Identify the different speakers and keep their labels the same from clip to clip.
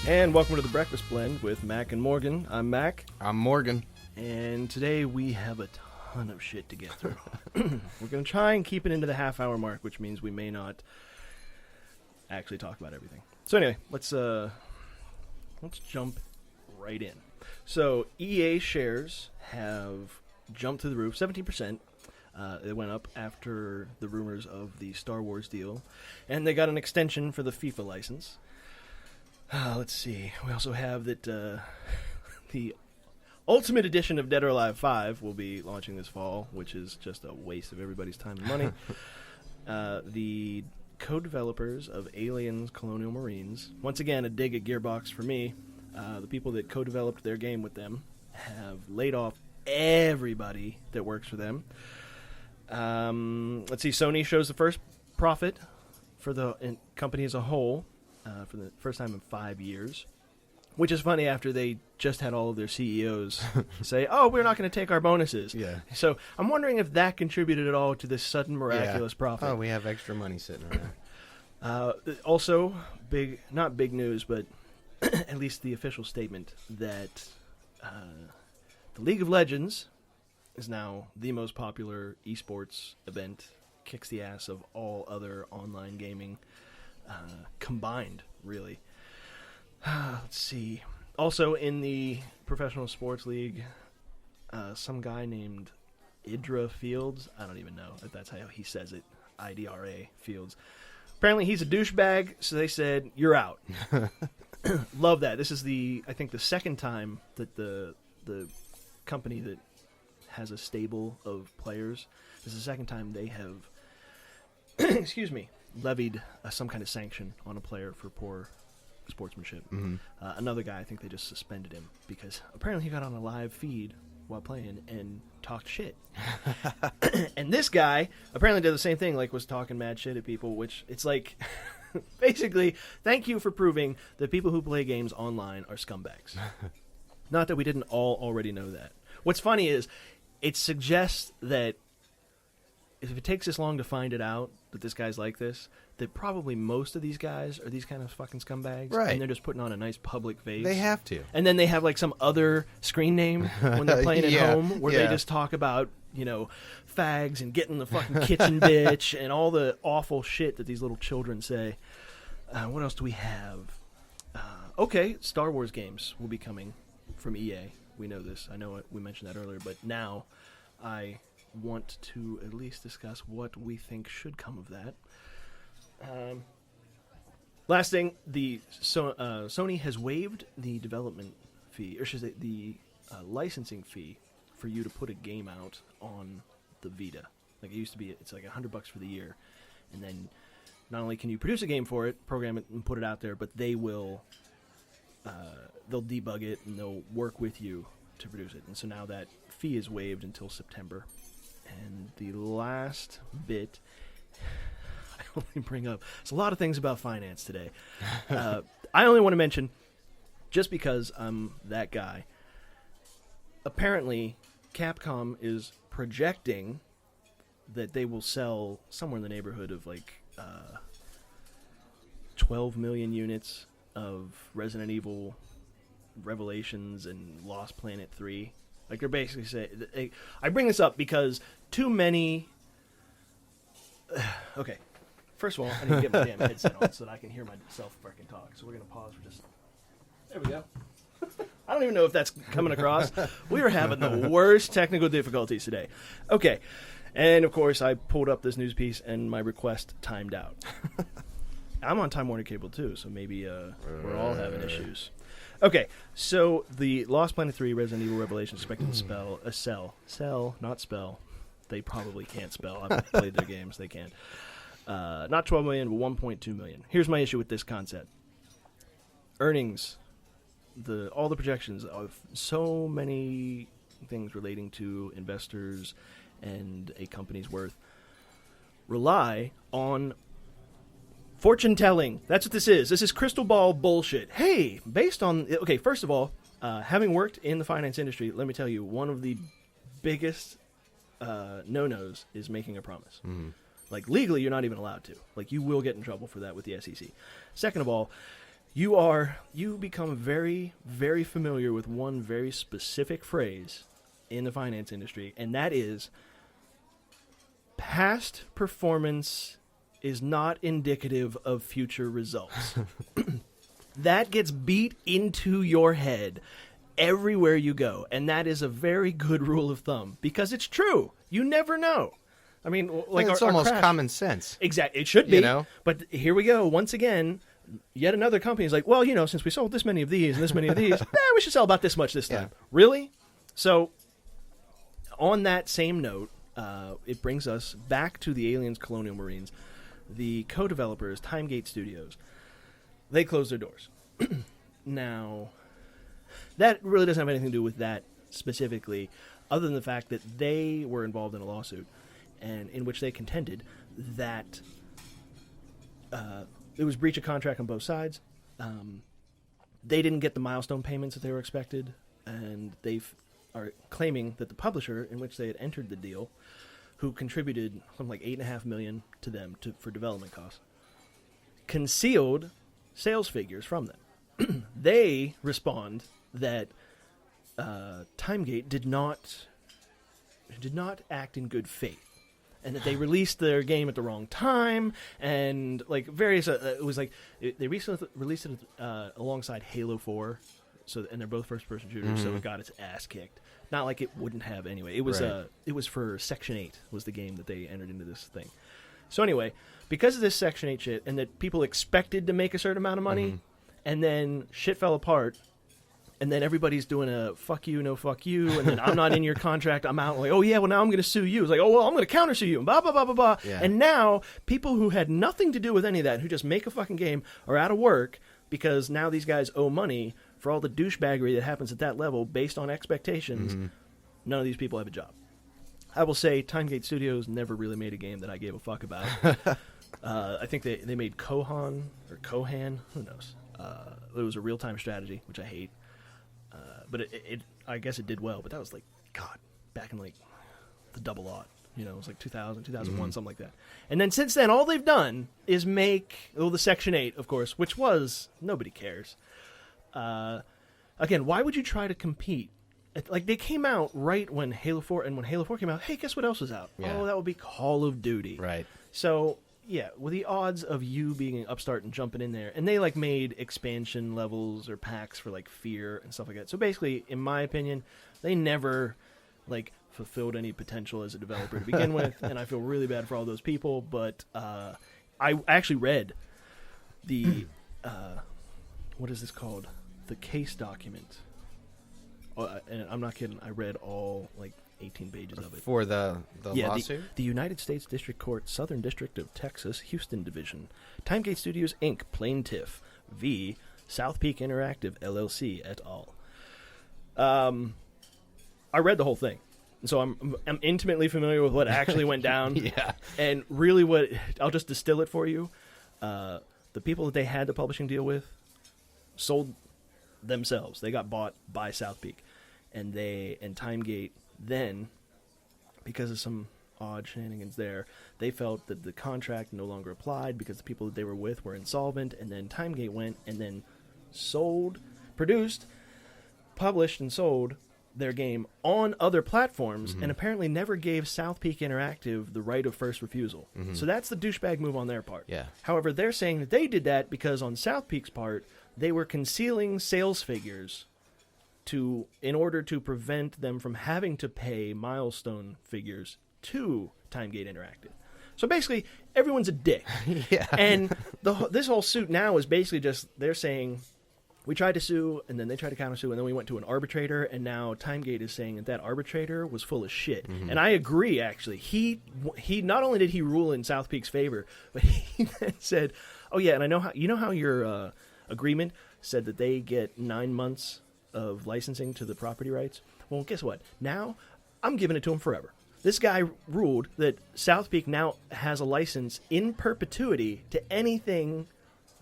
Speaker 1: And welcome to the Breakfast Blend with Mac and Morgan. I'm Mac.
Speaker 2: I'm Morgan.
Speaker 1: And today we have a ton of shit to get through. We're going to try and keep it into the half-hour mark, which means we may not actually talk about everything. So anyway, let's jump right in. So EA shares have jumped through the roof, 17%. It went up after the rumors of the Star Wars deal. And they got an extension for the FIFA license. Let's see. We also have that the Ultimate Edition of Dead or Alive 5 will be launching this fall, which is just a waste of everybody's time and money. The co-developers of Aliens Colonial Marines, once again, a dig at Gearbox for me. The people that co-developed their game with them have laid off everybody that works for them. Let's see. Sony shows the first profit for the company as a whole. For the first time in 5 years, which is funny after they just had all of their CEOs say, oh, we're not going to take our bonuses.
Speaker 2: Yeah.
Speaker 1: So I'm wondering if that contributed at all to this sudden miraculous profit.
Speaker 2: Oh, we have extra money sitting around.
Speaker 1: Also, not big news, but at least the official statement that the League of Legends is now the most popular esports event, kicks the ass of all other online gaming combined, really. Let's see. Also, in the professional sports league, some guy named Idra Fields, I don't even know if that's how he says it, IDRA Fields. Apparently, he's a douchebag, so they said, you're out. Love that. This is I think the second time that the company that has a stable of players, this is the second time they have, excuse me, levied some kind of sanction on a player for poor sportsmanship. Mm-hmm. Another guy, I think they just suspended him because apparently he got on a live feed while playing and talked shit. And this guy apparently did the same thing, like was talking mad shit at people, which it's like, basically, thank you for proving that people who play games online are scumbags. Not that we didn't all already know that. What's funny is it suggests that if it takes this long to find it out that this guy's like this, that probably most of these guys are these kind of fucking scumbags.
Speaker 2: Right.
Speaker 1: And they're just putting on a nice public face.
Speaker 2: They have to.
Speaker 1: And then they have like some other screen name when they're playing at home where they just talk about, fags and getting the fucking kitchen bitch and all the awful shit that these little children say. What else do we have? Okay, Star Wars games will be coming from EA. We know this. I know it. We mentioned that earlier. But now I want to at least discuss what we think should come of that. Last thing, Sony has waived the development fee, or should I say the licensing fee for you to put a game out on the Vita. Like it used to be, it's like $100 for the year, and then not only can you produce a game for it, program it, and put it out there, but they'll debug it and they'll work with you to produce it. And so now that fee is waived until September. And the last bit, I only bring up, there's a lot of things about finance today. I only want to mention, just because I'm that guy, apparently Capcom is projecting that they will sell somewhere in the neighborhood of like 12 million units of Resident Evil Revelations and Lost Planet 3. Like they're basically saying, I bring this up because too many. Okay, first of all, I need to get my damn headset on so that I can hear myself freaking talk. So we're gonna pause for just. There we go. I don't even know if that's coming across. We are having the worst technical difficulties today. Okay, and of course I pulled up this news piece and my request timed out. I'm on Time Warner Cable too, so maybe we're all having issues. Okay, so the Lost Planet 3 Resident Evil Revelations expected to sell, not spell. They probably can't spell. I've played their games. They can't. Not 12 million, but 1.2 million. Here's my issue with this concept. Earnings, all the projections of so many things relating to investors and a company's worth rely on fortune telling. That's what this is. This is crystal ball bullshit. Hey, based on... Okay, first of all, having worked in the finance industry, let me tell you, one of the biggest no-nos is making a promise. Mm-hmm. Like, legally, you're not even allowed to. Like, you will get in trouble for that with the SEC. Second of all, you become very, very familiar with one very specific phrase in the finance industry, and that is past performance is not indicative of future results. That gets beat into your head everywhere you go, and that is a very good rule of thumb because it's true. You never know. I mean, like
Speaker 2: it's
Speaker 1: our
Speaker 2: almost
Speaker 1: crash.
Speaker 2: common sense.
Speaker 1: Exactly, it should be.
Speaker 2: You know?
Speaker 1: But here we go once again. Yet another company is like, well, since we sold this many of these and this many of these, we should sell about this much this time. Really? So, on that same note, it brings us back to the Aliens Colonial Marines. The co-developers, Timegate Studios, they closed their doors. Now, that really doesn't have anything to do with that specifically, other than the fact that they were involved in a lawsuit, and in which they contended that it was breach of contract on both sides. They didn't get the milestone payments that they were expected, and they are claiming that the publisher in which they had entered the deal, who contributed something like $8.5 million to them for development costs, concealed sales figures from them. They respond that Timegate did not act in good faith, and that they released their game at the wrong time, and like various. It was like they recently released it alongside Halo 4, and they're both first-person shooters, so it got its ass kicked. Not like it wouldn't have anyway. It was it was for Section 8 was the game that they entered into this thing. So anyway, because of this Section 8 shit, and that people expected to make a certain amount of money, and then shit fell apart, and then everybody's doing a fuck you, no fuck you, and then I'm not in your contract, I'm out. Like, oh yeah, well now I'm going to sue you. It's like, oh well, I'm going to counter sue you, and blah blah blah blah blah. Yeah. And now people who had nothing to do with any of that, who just make a fucking game, are out of work because now these guys owe money for all the douchebaggery that happens at that level based on expectations. None of these people have a job. I will say Timegate Studios never really made a game that I gave a fuck about. I think they made Kohan, who knows. It was a real-time strategy, which I hate. But I guess it did well. But that was like, God, back in like the double aught. It was like 2000, 2001, something like that. And then since then, all they've done is make, the Section 8, of course, which was, nobody cares. Again, why would you try to compete? Like, they came out right when Halo 4, and when Halo 4 came out, hey, guess what else was out? Yeah. Oh, that would be Call of Duty.
Speaker 2: Right.
Speaker 1: So, yeah, with the odds of you being an upstart and jumping in there, and they, like, made expansion levels or packs for, like, Fear and stuff like that. So, basically, in my opinion, they never, like, fulfilled any potential as a developer to begin with, and I feel really bad for all those people, but I actually read the, what is this called? The case document. And I'm not kidding. I read all, like, 18 pages of it.
Speaker 2: For the lawsuit?
Speaker 1: The United States District Court, Southern District of Texas, Houston Division. Timegate Studios, Inc., Plaintiff, v. South Peak Interactive, LLC, et al. I read the whole thing. So I'm intimately familiar with what actually went down.
Speaker 2: Yeah.
Speaker 1: And really I'll just distill it for you. The people that they had the publishing deal with sold themselves. They got bought by South Peak. And Timegate then, because of some odd shenanigans there, they felt that the contract no longer applied because the people that they were with were insolvent, and then Timegate went and then published and sold their game on other platforms, and apparently never gave South Peak Interactive the right of first refusal. So that's the douchebag move on their part.
Speaker 2: Yeah.
Speaker 1: However, they're saying that they did that because on South Peak's part, they were concealing sales figures in order to prevent them from having to pay milestone figures to Timegate Interactive. So basically, everyone's a dick.
Speaker 2: Yeah.
Speaker 1: And this whole suit now is basically just, they're saying, we tried to sue, and then they tried to counter-sue, and then we went to an arbitrator, and now Timegate is saying that arbitrator was full of shit. And I agree, actually. He not only did he rule in South Peak's favor, but he then said, oh yeah, and I know how your agreement said that they get 9 months of licensing to the property rights? Well, guess what? Now, I'm giving it to him forever. This guy ruled that South Peak now has a license in perpetuity to anything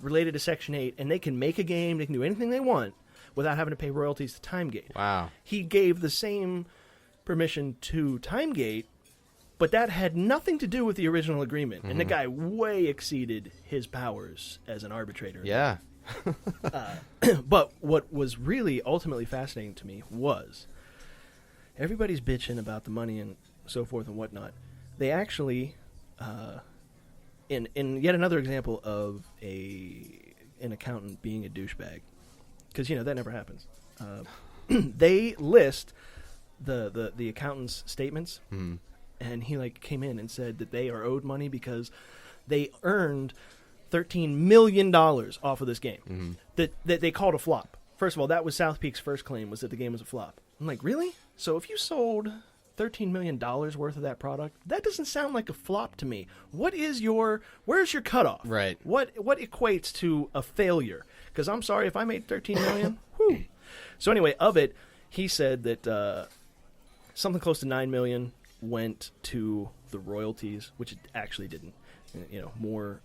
Speaker 1: related to Section 8, and they can make a game, they can do anything they want without having to pay royalties to Timegate.
Speaker 2: Wow.
Speaker 1: He gave the same permission to Timegate, but that had nothing to do with the original agreement, and the guy way exceeded his powers as an arbitrator.
Speaker 2: Yeah.
Speaker 1: But what was really ultimately fascinating to me was everybody's bitching about the money and so forth and whatnot. They actually, in yet another example of an accountant being a douchebag, because that never happens. They list the accountant's statements, and he came in and said that they are owed money because they earned $13 million off of this game that they called a flop. First of all, that was South Peak's first claim, was that the game was a flop. I'm like, really? So if you sold $13 million worth of that product, that doesn't sound like a flop to me. Where's your cutoff?
Speaker 2: Right.
Speaker 1: What equates to a failure? Because I'm sorry, if I made $13 million, whew. So anyway, of it, he said that something close to $9 million went to the royalties, which it actually didn't. More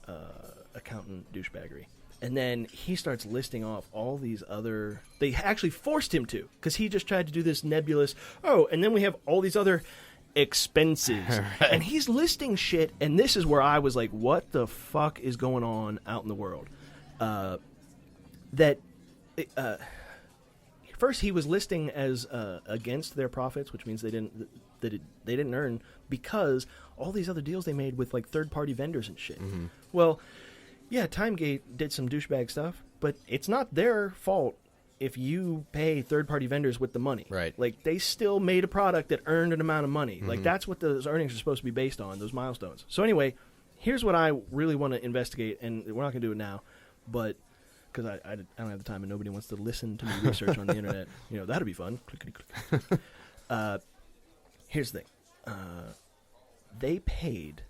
Speaker 1: accountant douchebaggery. And then he starts listing off all these other... They actually forced him to, because he just tried to do this nebulous, and then we have all these other expenses. Right. And he's listing shit, and this is where I was like, what the fuck is going on out in the world? First, he was listing as against their profits, which means they didn't earn, because all these other deals they made with third-party vendors and shit. Mm-hmm. Well, yeah, Timegate did some douchebag stuff, but it's not their fault if you pay third-party vendors with the money.
Speaker 2: Right.
Speaker 1: They still made a product that earned an amount of money. Mm-hmm. That's what those earnings are supposed to be based on, those milestones. So anyway, here's what I really want to investigate, and we're not going to do it now, but because I don't have the time and nobody wants to listen to me research on the internet. That'd be fun. Here's the thing. They paid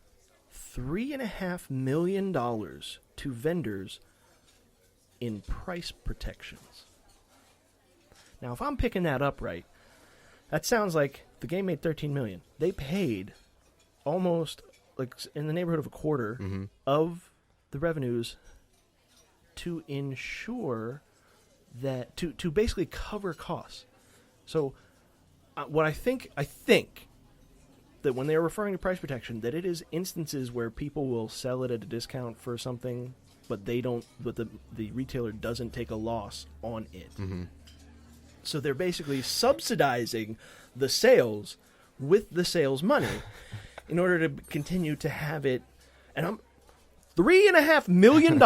Speaker 1: $3.5 million to vendors in price protections. Now, if I'm picking that up right, that sounds like the game made $13 million. They paid almost in the neighborhood of a quarter of the revenues to ensure that to basically cover costs. So, what I think that when they are referring to price protection, that it is instances where people will sell it at a discount for something, but the retailer doesn't take a loss on it. Mm-hmm. So they're basically subsidizing the sales with the sales money in order to continue to have it. And I'm $3.5 million.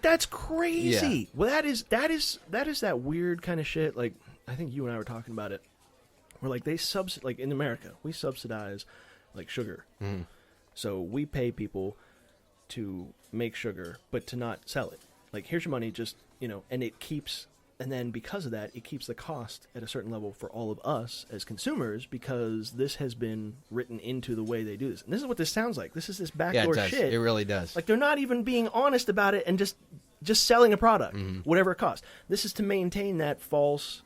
Speaker 1: That's crazy. Yeah. Well, that is that weird kind of shit. I think you and I were talking about it. Where they in America, we subsidize sugar. Mm. So we pay people to make sugar, but to not sell it. Here's your money, just and it keeps. And then because of that, it keeps the cost at a certain level for all of us as consumers, because this has been written into the way they do this. And this is what this sounds like. This is this backdoor shit.
Speaker 2: It really does.
Speaker 1: They're not even being honest about it and just selling a product, whatever it costs. This is to maintain that false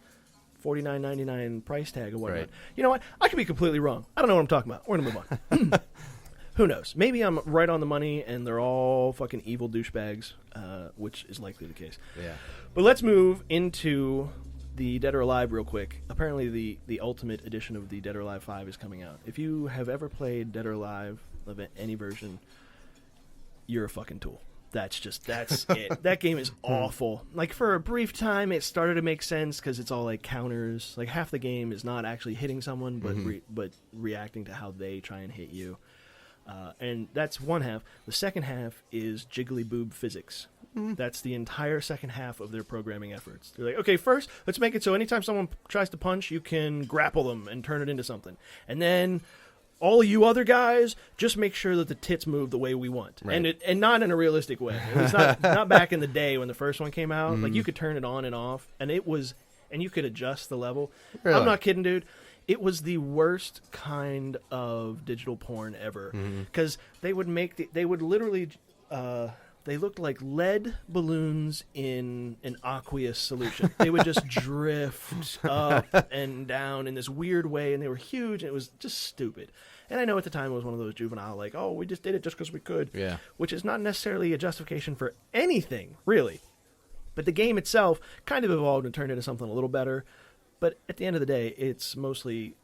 Speaker 1: $49.99 price tag or whatnot. Right. You know what? I could be completely wrong. I don't know what I'm talking about. We're going to move on. Who knows? Maybe I'm right on the money and they're all fucking evil douchebags, which is likely the case. Yeah. But let's move into the Dead or Alive real quick. Apparently the Ultimate Edition of the Dead or Alive 5 is coming out. If you have ever played Dead or Alive of any version, you're a fucking tool. That's it. That game is awful. For a brief time, it started to make sense because it's all counters. Half the game is not actually hitting someone, but but reacting to how they try and hit you. And that's one half. The second half is jiggly boob physics. That's the entire second half of their programming efforts. They're okay, first, let's make it so anytime someone tries to punch, you can grapple them and turn it into something. And then all of you other guys, just make sure that the tits move the way we want. Right. And not in a realistic way. At least not back in the day when the first one came out. You could turn it on and off, and you could adjust the level. Really? I'm not kidding, dude. It was the worst kind of digital porn ever, because they would literally they looked like lead balloons in an aqueous solution. They would just drift up and down in this weird way, and they were huge, and it was just stupid. And I know at the time it was one of those juvenile, we just did it just because we could, which is not necessarily a justification for anything, really. But the game itself kind of evolved and turned into something a little better. But at the end of the day, it's mostly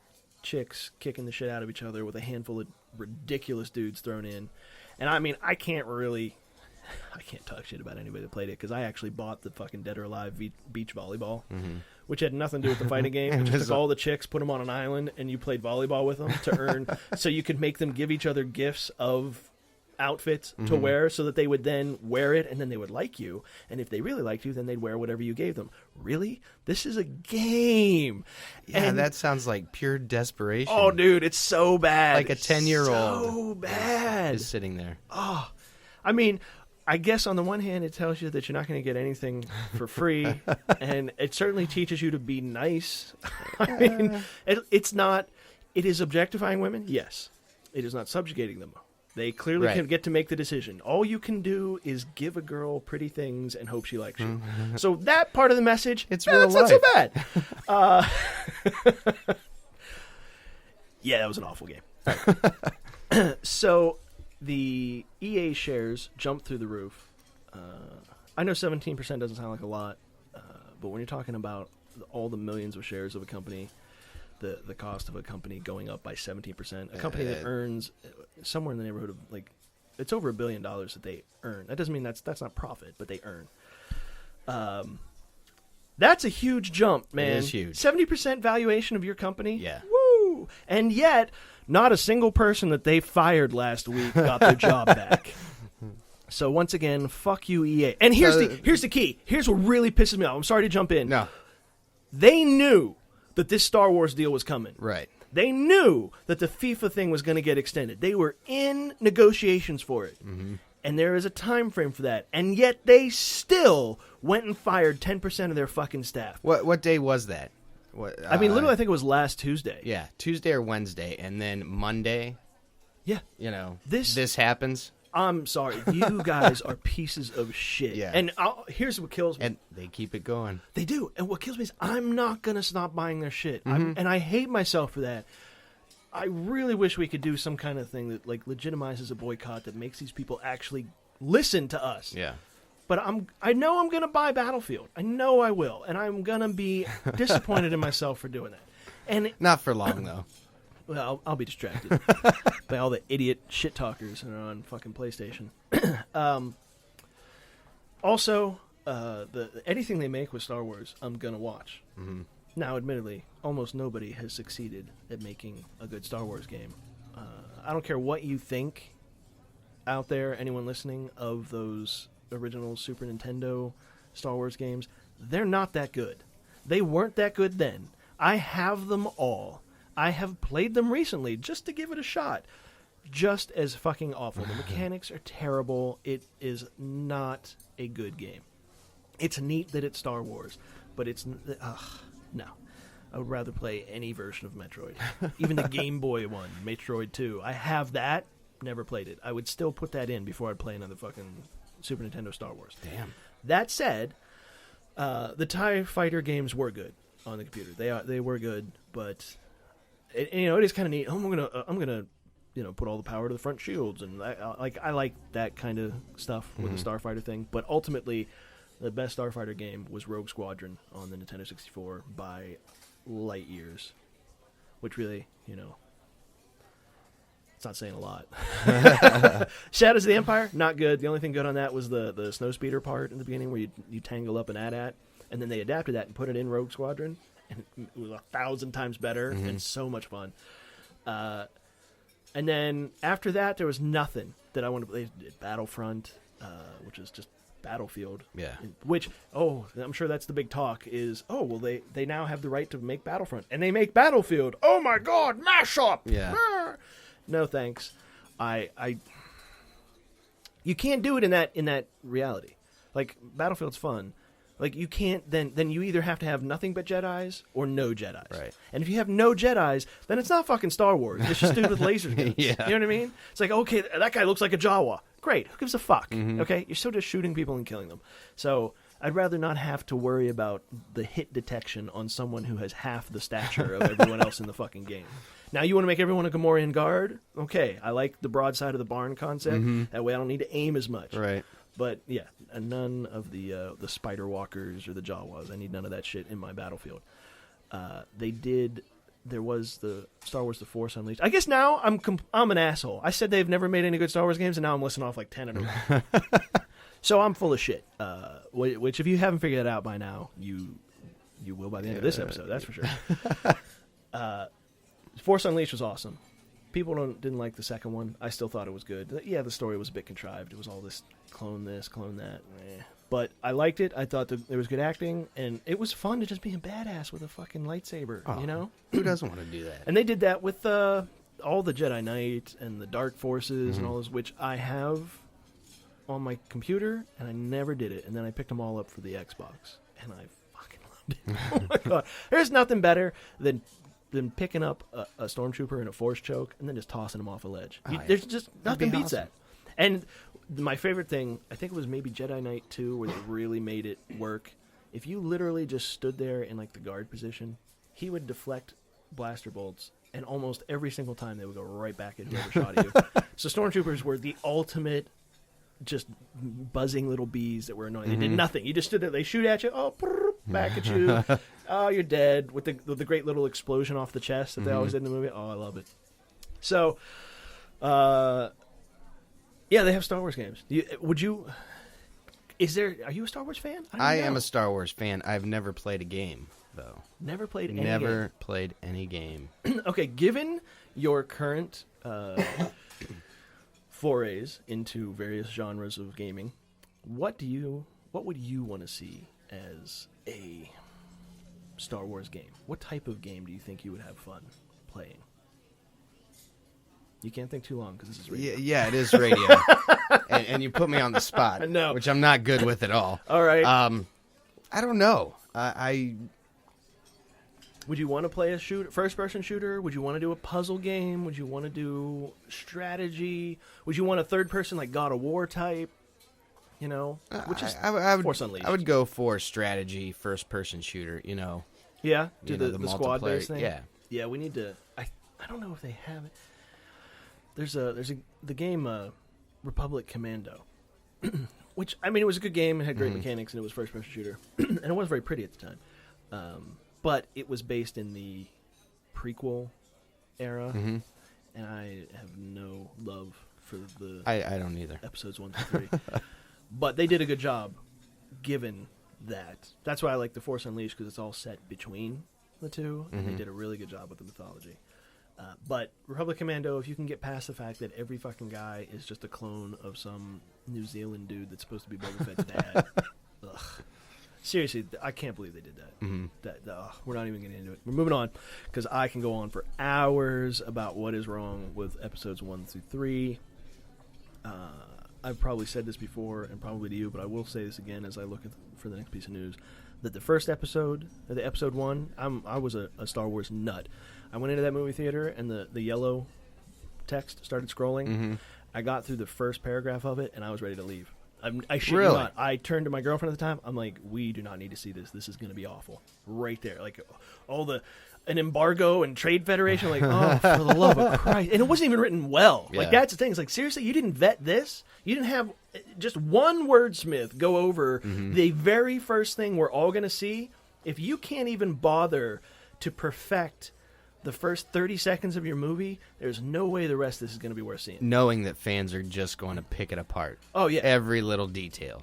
Speaker 1: chicks kicking the shit out of each other with a handful of ridiculous dudes thrown in. And I mean, I can't really... I can't talk shit about anybody that played it because I actually bought the fucking Dead or Alive beach volleyball, which had nothing to do with the fighting game. It just took all the chicks, put them on an island, and you played volleyball with them to earn, so you could make them give each other gifts of outfits to wear so that they would then wear it and then they would like you, and if they really liked you then they'd wear whatever you gave them. Really? This is a game.
Speaker 2: Yeah,
Speaker 1: and
Speaker 2: that sounds like pure desperation.
Speaker 1: oh dude, it's so bad.
Speaker 2: Like a 10-year-old
Speaker 1: so bad
Speaker 2: is sitting there.
Speaker 1: Oh, I mean, I guess on the one hand it tells you that you're not going to get anything for free, and it certainly teaches you to be nice. I mean, it's not, it is objectifying women, yes. It is not subjugating them. They clearly can get to make the decision. All you can do is give a girl pretty things and hope she likes you. So that part of the message,
Speaker 2: it's
Speaker 1: real
Speaker 2: life.
Speaker 1: Not so bad. Yeah, that was an awful game. So the EA shares jumped through the roof. I know 17% doesn't sound like a lot, but when you're talking about all the millions of shares of a company, the cost of a company going up by 17%. A company that earns somewhere in the neighborhood of, like, it's over $1 billion that they earn. That doesn't mean that's not profit, but they earn. That's a huge jump, man.
Speaker 2: It is huge.
Speaker 1: 70% valuation of your company?
Speaker 2: Yeah.
Speaker 1: Woo! And yet, not a single person that they fired last week got their job back. So once again, fuck you, EA. And here's the key. Here's what really pisses me off. I'm sorry to jump in.
Speaker 2: No.
Speaker 1: They knew that this Star Wars deal was coming.
Speaker 2: Right.
Speaker 1: They knew that the FIFA thing was going to get extended. They were in negotiations for it. And there is a time frame for that. And yet they still went and fired 10% of their fucking staff.
Speaker 2: What day was that?
Speaker 1: I mean, literally, I think it was last Tuesday.
Speaker 2: Yeah, Tuesday or Wednesday. And then Monday,
Speaker 1: Yeah.
Speaker 2: you know,
Speaker 1: This
Speaker 2: happens.
Speaker 1: I'm sorry. You guys are pieces of shit.
Speaker 2: Yeah.
Speaker 1: And here's what kills me.
Speaker 2: And they keep it going.
Speaker 1: They do. And what kills me is I'm not going to stop buying their shit. And I hate myself for that. I really wish we could do some kind of thing that, like, legitimizes a boycott that makes these people actually listen to us.
Speaker 2: Yeah.
Speaker 1: But I know I'm going to buy Battlefield. I know I will. And I'm going to be disappointed in myself for doing that. And
Speaker 2: Not for long, though.
Speaker 1: well, I'll be distracted by all the idiot shit talkers that are on fucking PlayStation. Also, anything they make with Star Wars, I'm gonna watch. Now, admittedly, almost nobody has succeeded at making a good Star Wars game. I don't care what you think out there, anyone listening, of those original Super Nintendo Star Wars games. They're not that good. They weren't that good then. I have them all. I have played them recently just to give it a shot. Just as fucking awful. The mechanics are terrible. It is not a good game. It's neat that it's Star Wars, but it's... no. I would rather play any version of Metroid. Even the Game Boy one, Metroid 2. I have that. Never played it. I would still put that in before I'd play another fucking Super Nintendo Star Wars.
Speaker 2: Damn.
Speaker 1: That said, the TIE Fighter games were good on the computer. They were good, but... it is kind of neat. I'm gonna, put all the power to the front shields, and I like that kind of stuff with the Starfighter thing. But ultimately, the best Starfighter game was Rogue Squadron on the Nintendo 64 by light years, which really, it's not saying a lot. Shadows of the Empire, not good. The only thing good on that was the snowspeeder part in the beginning where you tangle up an AT-AT, and then they adapted that and put it in Rogue Squadron. And it was 1,000 times better and so much fun. And then after that, there was nothing that I wanted to play. Battlefront, which is just Battlefield.
Speaker 2: Yeah.
Speaker 1: Which, I'm sure that's the big talk is, they now have the right to make Battlefront. And they make Battlefield. Oh my God, mashup!
Speaker 2: Yeah.
Speaker 1: No thanks. You can't do it in that reality. Like, Battlefield's fun. Like, you can't, then you either have to have nothing but Jedis or no Jedis.
Speaker 2: Right.
Speaker 1: And if you have no Jedis, then it's not fucking Star Wars. It's just dude with laser guns.
Speaker 2: Yeah.
Speaker 1: You know what I mean? It's like, okay, that guy looks like a Jawa. Great. Who gives a fuck? Okay? You're still just shooting people and killing them. So, I'd rather not have to worry about the hit detection on someone who has half the stature of everyone else in the fucking game. Now, you want to make everyone a Gamorrean guard? Okay. I like the broadside of the barn concept. That way I don't need to aim as much.
Speaker 2: Right.
Speaker 1: But, yeah, none of the Spider Walkers or the Jawas. I need none of that shit in my Battlefield. There was the Star Wars The Force Unleashed. I guess now I'm an asshole. I said they've never made any good Star Wars games, and now I'm listing off like 10 of them. So I'm full of shit. Which if you haven't figured it out by now, you will by the end of this episode. That's for sure. Force Unleashed was awesome. People didn't like the second one. I still thought it was good. Yeah, the story was a bit contrived. It was all this, clone that. But I liked it. I thought that there was good acting, and it was fun to just be a badass with a fucking lightsaber, you know?
Speaker 2: Who doesn't want to do that?
Speaker 1: And they did that with all the Jedi Knight and the Dark Forces and all those, which I have on my computer, and I never did it. And then I picked them all up for the Xbox, and I fucking loved it. Oh my god. There's nothing better than picking up a stormtrooper in a force choke and then just tossing him off a ledge. There's just nothing beats that. And my favorite thing, I think it was maybe Jedi Knight 2 where they really made it work. If you literally just stood there in like the guard position, he would deflect blaster bolts, and almost every single time they would go right back at whoever shot at you. So stormtroopers were the ultimate just buzzing little bees that were annoying. They did nothing. You just stood there. They shoot at you. Oh, back at you. Oh, you're dead. With the great little explosion off the chest that they always did in the movie. Oh, I love it. So, yeah, they have Star Wars games. Are you a Star Wars fan?
Speaker 2: I am a Star Wars fan. I've never played a game, though.
Speaker 1: Never played any game?
Speaker 2: Never played any game.
Speaker 1: Okay, given your current forays into various genres of gaming, what would you want to see as a Star Wars game? What type of game do you think you would have fun playing? You can't think too long because this is radio.
Speaker 2: Yeah, it is radio. and you put me on the spot,
Speaker 1: no.
Speaker 2: Which I'm not good with at all.
Speaker 1: All right.
Speaker 2: I don't know.
Speaker 1: Would you want to play a first-person shooter? Would you want to do a puzzle game? Would you want to do strategy? Would you want a third-person like God of War type? You know, which is Force Unleashed.
Speaker 2: I would go for strategy, first-person shooter. You know.
Speaker 1: Yeah, do the squad-based thing.
Speaker 2: Yeah.
Speaker 1: We need to. I don't know if they have it. There's the game Republic Commando, which I mean it was a good game. It had great mechanics and it was first-person shooter, and it was very pretty at the time. But it was based in the prequel era, and I have no love for the.
Speaker 2: I don't either.
Speaker 1: Episodes 1 through 3, but they did a good job, given that. That's why I like the Force Unleashed because it's all set between the two, and they did a really good job with the mythology. But Republic Commando, if you can get past the fact that every fucking guy is just a clone of some New Zealand dude that's supposed to be Boba Fett's dad. Ugh. Seriously, I can't believe they did that. We're not even getting into it. We're moving on because I can go on for hours about what is wrong with episodes 1 through 3. I've probably said this before and probably to you, but I will say this again as I look for the next piece of news. That the first episode, the episode 1, I was a Star Wars nut. I went into that movie theater and the yellow text started scrolling. I got through the first paragraph of it and I was ready to leave. I shit you not. I turned to my girlfriend at the time. I'm like, we do not need to see this. This is going to be awful. Right there. Like, an embargo and trade federation. Like, oh, for the love of Christ. And it wasn't even written well.
Speaker 2: Yeah.
Speaker 1: Like, that's the thing. It's like, seriously, you didn't vet this? You didn't have just one wordsmith go over the very first thing we're all going to see? If you can't even bother to perfect the first 30 seconds of your movie, there's no way the rest of this is going to be worth seeing.
Speaker 2: Knowing that fans are just going to pick it apart.
Speaker 1: Oh, yeah.
Speaker 2: Every little detail.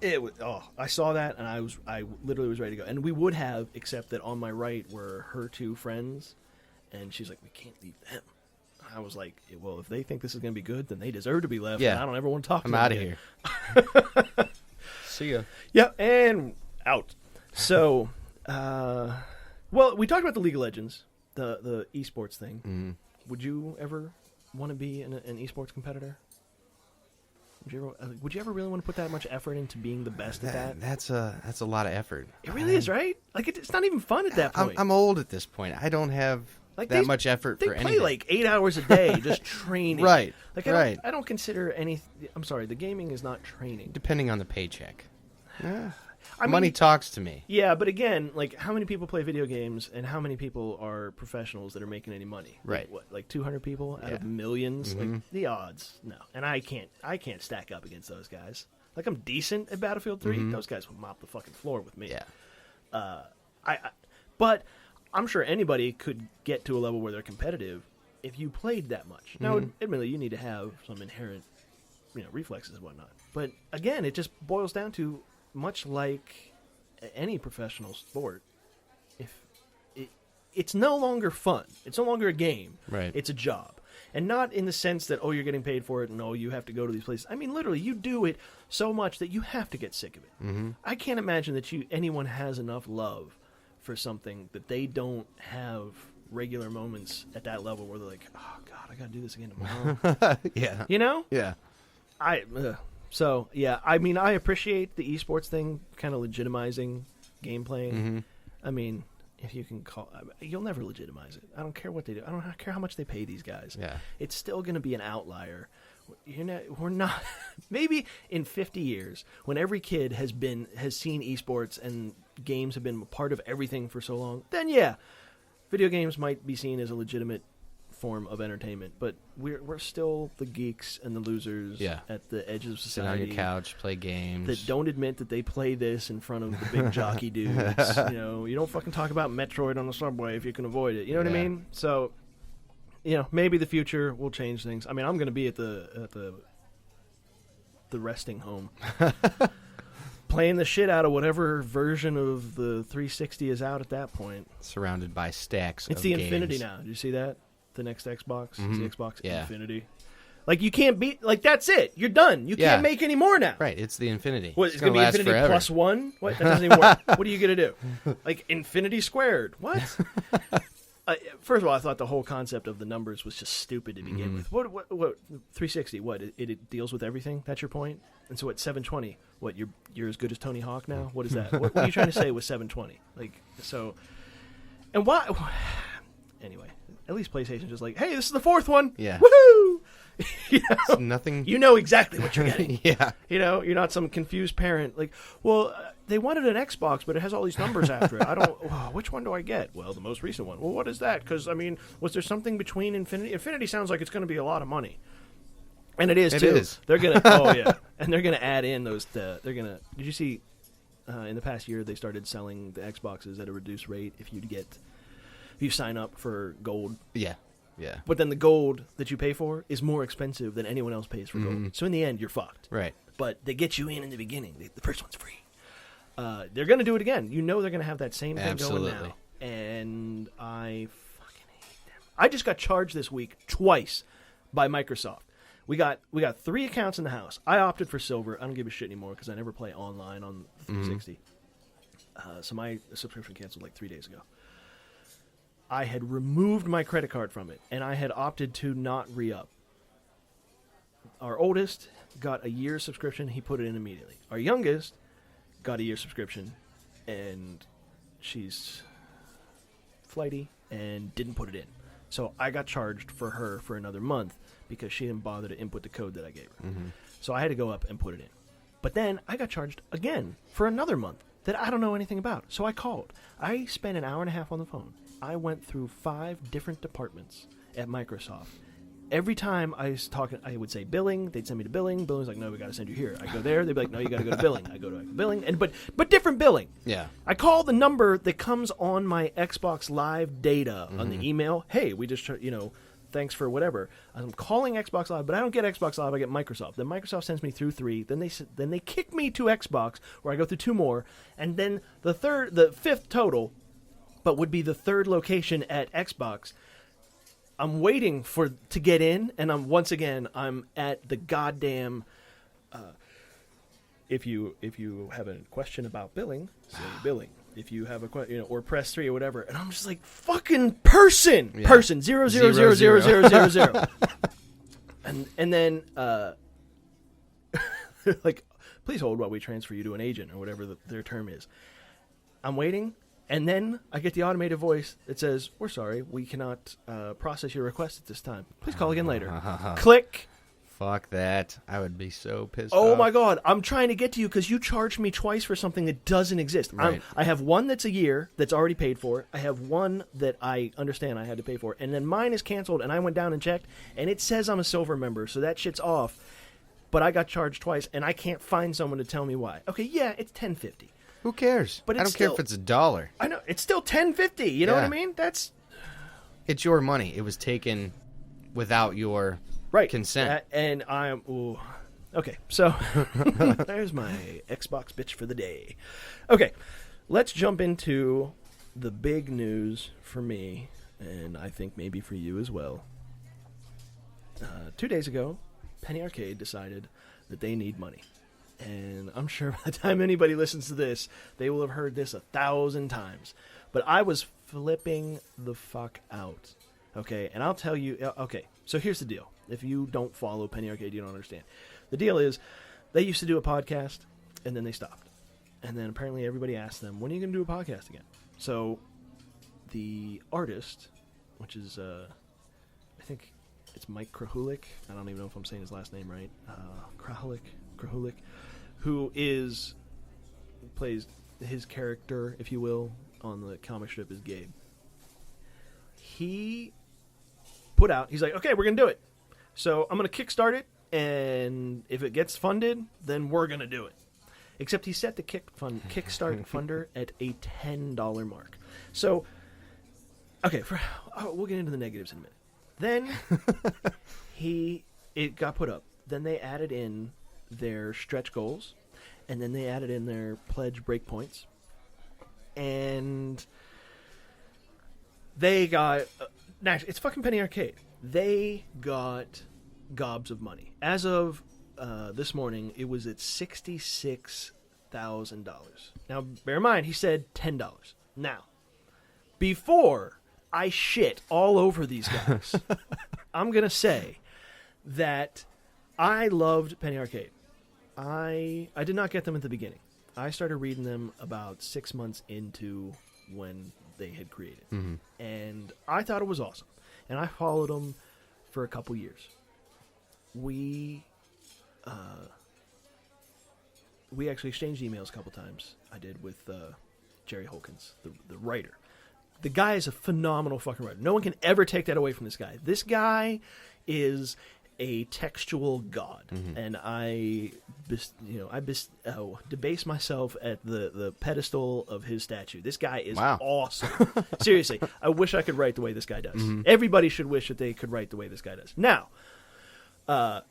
Speaker 1: I saw that, and I literally was ready to go. And we would have, except that on my right were her two friends, and she's like, we can't leave them. I was like, well, if they think this is going to be good, then they deserve to be left, and I don't ever want to talk to them.
Speaker 2: I'm out of here. See ya.
Speaker 1: Yeah, and out. So, well, we talked about the League of Legends. The esports thing. Would you ever want to be an esports competitor? Would you ever really want to put that much effort into being the best at that?
Speaker 2: That's a lot of effort.
Speaker 1: It really is, right? Like it's not even fun at that point.
Speaker 2: I'm old at this point. I don't have that much effort for anything.
Speaker 1: They play like 8 hours a day just training.
Speaker 2: Right.
Speaker 1: Like I don't consider any. I'm sorry, the gaming is not training.
Speaker 2: Depending on the paycheck. Yeah.
Speaker 1: I mean,
Speaker 2: money talks to me.
Speaker 1: Yeah, but again, like how many people play video games and how many people are professionals that are making any money?
Speaker 2: Right.
Speaker 1: Like 200 people out of millions? Like the odds, no. And I can't stack up against those guys. Like I'm decent at Battlefield 3. Those guys would mop the fucking floor with me.
Speaker 2: Yeah.
Speaker 1: But I'm sure anybody could get to a level where they're competitive if you played that much. Now, admittedly, you need to have some inherent reflexes and whatnot. But again, it just boils down to, much like any professional sport, it's no longer fun. It's no longer a game.
Speaker 2: Right.
Speaker 1: It's a job. And not in the sense that, you're getting paid for it and, you have to go to these places. I mean, literally, you do it so much that you have to get sick of it.
Speaker 2: Mm-hmm.
Speaker 1: I can't imagine that anyone has enough love for something that they don't have regular moments at that level where they're like, oh, God, I got to do this again tomorrow.
Speaker 2: Yeah.
Speaker 1: You know?
Speaker 2: Yeah.
Speaker 1: So, yeah, I mean, I appreciate the esports thing kind of legitimizing game playing.
Speaker 2: Mm-hmm.
Speaker 1: I mean, if you can you'll never legitimize it. I don't care what they do. I don't care how much they pay these guys.
Speaker 2: Yeah.
Speaker 1: It's still going to be an outlier. We're not. Maybe in 50 years, when every kid has seen esports and games have been a part of everything for so long, then yeah, video games might be seen as a legitimate form of entertainment. But we're still the geeks and the losers at the edges of society.
Speaker 2: Sit on your couch, play games.
Speaker 1: That don't admit that they play this in front of the big jockey dudes. You don't fucking talk about Metroid on the subway if you can avoid it. You know what I mean? So, maybe the future will change things. I mean, I'm going to be at the resting home. Playing the shit out of whatever version of the 360 is out at that point.
Speaker 2: Surrounded by stacks
Speaker 1: It's
Speaker 2: of
Speaker 1: the
Speaker 2: games.
Speaker 1: Infinity now. Did you see that? The next Xbox?
Speaker 2: Mm-hmm.
Speaker 1: It's the Xbox
Speaker 2: Yeah.
Speaker 1: Infinity. Like, you can't beat... Like, that's it. You're done. You can't make any more now.
Speaker 2: Right, it's the Infinity.
Speaker 1: What, it's going to be
Speaker 2: last
Speaker 1: Infinity
Speaker 2: forever.
Speaker 1: plus one? What? That doesn't even work. What are you going to do? Like, Infinity squared. What? First of all, I thought the whole concept of the numbers was just stupid to begin with. What 360, what? It deals with everything? That's your point? And so at 720, what, you're as good as Tony Hawk now? What is that? What are you trying to say with 720? Like, so... And why... Anyway, at least PlayStation's just like, hey, this is the fourth one.
Speaker 2: Yeah.
Speaker 1: Woohoo!
Speaker 2: Nothing.
Speaker 1: You know exactly what you're getting.
Speaker 2: Yeah.
Speaker 1: You're not some confused parent. Like, well, they wanted an Xbox, but it has all these numbers after it. Which one do I get? Well, the most recent one. Well, what is that? Because, I mean, was there something between Infinity? Infinity sounds like it's going to be a lot of money. And it is, too.
Speaker 2: It is.
Speaker 1: They're going to, and they're going to add in those, they're going to, did you see, in the past year, they started selling the Xboxes at a reduced rate if you sign up for gold.
Speaker 2: Yeah. Yeah.
Speaker 1: But then the gold that you pay for is more expensive than anyone else pays for gold. So in the end, you're fucked.
Speaker 2: Right.
Speaker 1: But they get you in the beginning. The first one's free. They're going to do it again. They're going to have that same thing going now. And I fucking hate them. I just got charged this week twice by Microsoft. We got 3 accounts in the house. I opted for silver. I don't give a shit anymore because I never play online on 360. So my subscription canceled like 3 days ago. I had removed my credit card from it, and I had opted to not re-up. Our oldest got a year's subscription. He put it in immediately. Our youngest got a year's subscription, and she's flighty and didn't put it in. So I got charged for her for another month because she didn't bother to input the code that I gave her. So I had to go up and put it in. But then I got charged again for another month that I don't know anything about. So I called. I spent an hour and a half on the phone. I went through 5 different departments at Microsoft. Every time I was talking, I would say billing. They'd send me to billing. Billing's like, no, we got to send you here. I go there. They'd be like, no, you got to go to billing. I go to billing, but different billing.
Speaker 2: Yeah.
Speaker 1: I call the number that comes on my Xbox Live data on the email. Hey, we just, thanks for whatever. I'm calling Xbox Live, but I don't get Xbox Live. I get Microsoft. Then Microsoft sends me through 3. Then they kick me to Xbox, where I go through 2 more, and then the 5th total. But would be the 3rd location at Xbox. I'm waiting to get in, and I'm at the goddamn. If you have a question about billing, say billing. If you have a question, or press 3 or whatever, and I'm just like fucking person 0000000. and then like, please hold while we transfer you to an agent or whatever their term is. I'm waiting. And then I get the automated voice that says, we're sorry, we cannot process your request at this time. Please call again later. Click.
Speaker 2: Fuck that. I would be so pissed
Speaker 1: off.
Speaker 2: Oh
Speaker 1: my God. I'm trying to get to you because you charged me twice for something that doesn't exist.
Speaker 2: Right.
Speaker 1: I have one that's a year that's already paid for. I have one that I understand I had to pay for. And then mine is canceled, and I went down and checked, and it says I'm a silver member, so that shit's off. But I got charged twice, and I can't find someone to tell me why. Okay, yeah, it's $10.50.
Speaker 2: Who cares?
Speaker 1: But
Speaker 2: I don't care if it's $1.
Speaker 1: I know. It's still $10.50. You know what I mean?
Speaker 2: It's your money. It was taken without your consent.
Speaker 1: And I'm... Ooh. Okay, so there's my Xbox bitch for the day. Okay, let's jump into the big news for me, and I think maybe for you as well. 2 days ago, Penny Arcade decided that they need money. And I'm sure by the time anybody listens to this, they will have heard this 1,000 times. But I was flipping the fuck out. Okay, and I'll tell you... Okay, so here's the deal. If you don't follow Penny Arcade, you don't understand. The deal is, they used to do a podcast, and then they stopped. And then apparently everybody asked them, when are you going to do a podcast again? So the artist, which is, I think it's Mike Krahulik. I don't even know if I'm saying his last name right. Krahulik, who plays his character, if you will, on the comic strip is Gabe. He put out, he's like, okay, we're going to do it. So I'm going to kickstart it, and if it gets funded, then we're going to do it. Except he set the Kickstart funder at a $10 mark. So, okay, we'll get into the negatives in a minute. Then it got put up. Then they added in their stretch goals, and then they added in their pledge breakpoints, and they got it's fucking Penny Arcade. They got gobs of money. As of this morning, it was at $66,000. Now, bear in mind, he said $10. Now, before I shit all over these guys, I'm going to say that I loved Penny Arcade. I did not get them at the beginning. I started reading them about 6 months into when they had created. Mm-hmm. And I thought it was awesome. And I followed them for a couple years. We actually exchanged emails a couple times. I did with Jerry Holkins, the writer. The guy is a phenomenal fucking writer. No one can ever take that away from this guy. This guy is a textual god, mm-hmm. and I debase myself at the pedestal of his statue. This guy is awesome. Seriously, I wish I could write the way this guy does. Mm-hmm. Everybody should wish that they could write the way this guy does. Now, I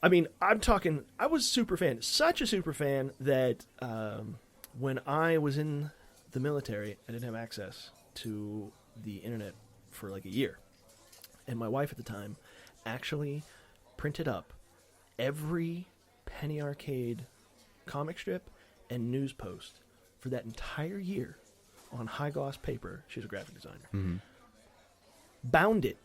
Speaker 1: was super fan, such a super fan that when I was in the military, I didn't have access to the internet for like a year, and my wife at the time actually printed up every Penny Arcade comic strip and news post for that entire year on high gloss paper. She's a graphic designer. Mm-hmm. Bound it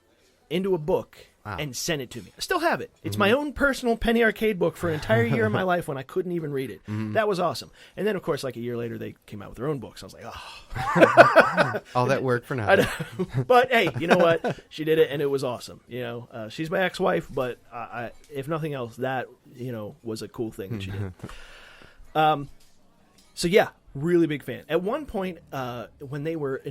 Speaker 1: into a book and sent it to me. I still have it. It's my own personal Penny Arcade book for an entire year of my life when I couldn't even read it. Mm-hmm. That was awesome. And then, of course, like a year later, they came out with their own books. I was like, oh.
Speaker 2: All that work for nothing.
Speaker 1: But, hey, you know what? She did it, and it was awesome. You know, she's my ex-wife, but if nothing else, that, was a cool thing that she did. So, yeah. Really big fan. At one point, when they were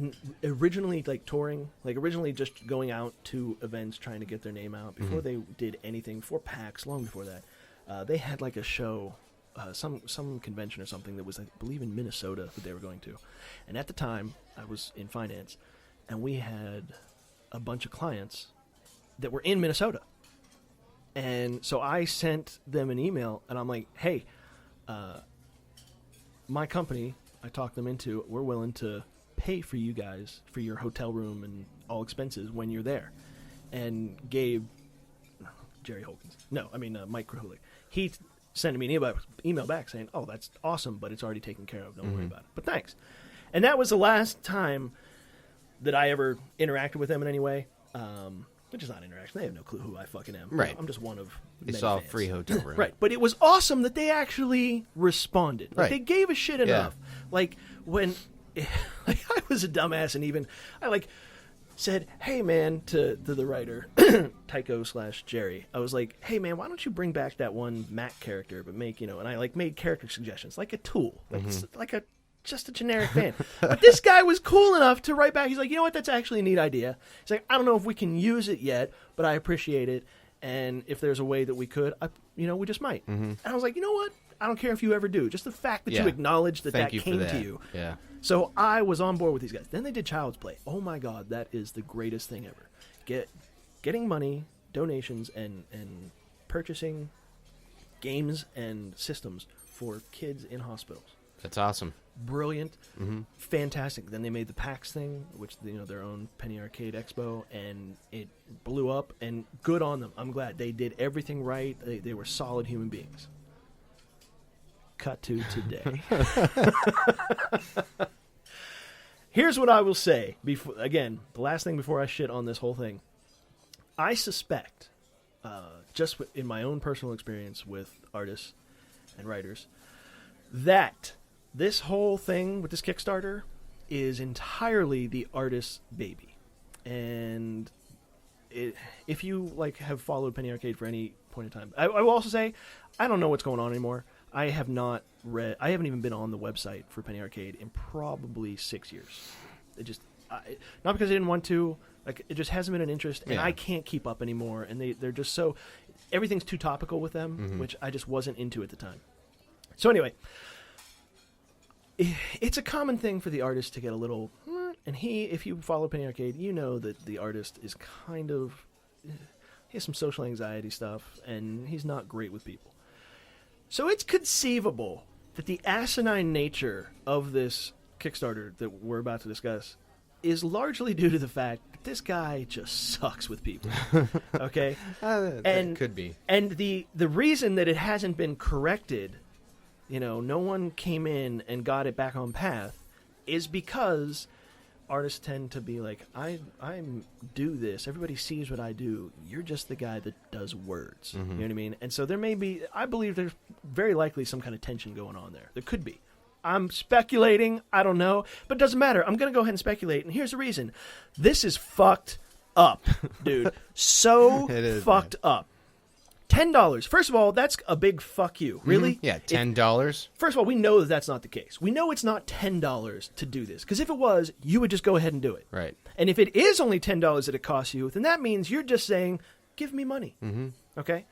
Speaker 1: originally touring, originally just going out to events trying to get their name out, before they did anything, before PAX, long before that, they had a show, some convention or something that was, I believe, in Minnesota that they were going to. And at the time, I was in finance, and we had a bunch of clients that were in Minnesota. And so I sent them an email, and I'm like, hey, my company, I talked them into, we're willing to pay for you guys for your hotel room and all expenses when you're there. And Jerry Holkins, Mike Krahulik, he sent me an email back saying, oh, that's awesome, but it's already taken care of. Don't worry about it. But thanks. And that was the last time that I ever interacted with them in any way. Which is not interaction. They have no clue who I fucking am.
Speaker 2: Right.
Speaker 1: I'm just one of
Speaker 2: They
Speaker 1: many
Speaker 2: saw
Speaker 1: fans.
Speaker 2: a free hotel room.
Speaker 1: Right. But it was awesome that they actually responded. Like, they gave a shit enough. Like, when I was a dumbass and even I said, hey, man, to the writer, Tycho/Jerry. I was like, hey, man, why don't you bring back that one Mac character, but make, and I made character suggestions, like a tool. Just a generic fan. But this guy was cool enough to write back. He's like, you know what? That's actually a neat idea. He's like, I don't know if we can use it yet, but I appreciate it. And if there's a way that we could, we just might. Mm-hmm. And I was like, you know what? I don't care if you ever do. Just the fact that you acknowledge that came to you.
Speaker 2: Yeah.
Speaker 1: So I was on board with these guys. Then they did Child's Play. Oh, my God. That is the greatest thing ever. Getting money, donations, and purchasing games and systems for kids in hospitals.
Speaker 2: That's awesome.
Speaker 1: Brilliant, fantastic. Then they made the PAX thing, which their own Penny Arcade Expo, and it blew up. And good on them. I'm glad they did everything right. They were solid human beings. Cut to today. Here's what I will say. Again, the last thing before I shit on this whole thing. I suspect, just in my own personal experience with artists and writers, that this whole thing with this Kickstarter is entirely the artist's baby. And if you have followed Penny Arcade for any point in time, I will also say I don't know what's going on anymore. I haven't even been on the website for Penny Arcade in probably 6 years. It just not because I didn't want to. It just hasn't been an interest, and I can't keep up anymore. And they're just so everything's too topical with them, which I just wasn't into at the time. So anyway. It's a common thing for the artist to get a little, and if you follow Penny Arcade, you know that the artist is he has some social anxiety stuff, and he's not great with people. So it's conceivable that the asinine nature of this Kickstarter that we're about to discuss is largely due to the fact that this guy just sucks with people. Okay?
Speaker 2: That could be.
Speaker 1: And the reason that it hasn't been corrected, no one came in and got it back on path, is because artists tend to be like, I do this. Everybody sees what I do. You're just the guy that does words. You know what I mean? And so there may be, I believe there's very likely some kind of tension going on there. There could be. I'm speculating. I don't know. But it doesn't matter. I'm going to go ahead and speculate. And here's the reason. This is fucked up, dude. So fucked up. $10. First of all, that's a big fuck you. Really?
Speaker 2: Yeah, $10.
Speaker 1: First of all, we know that that's not the case. We know it's not $10 to do this. Because if it was, you would just go ahead and do it.
Speaker 2: Right.
Speaker 1: And if it is only $10 that it costs you, then that means you're just saying, give me money. Okay?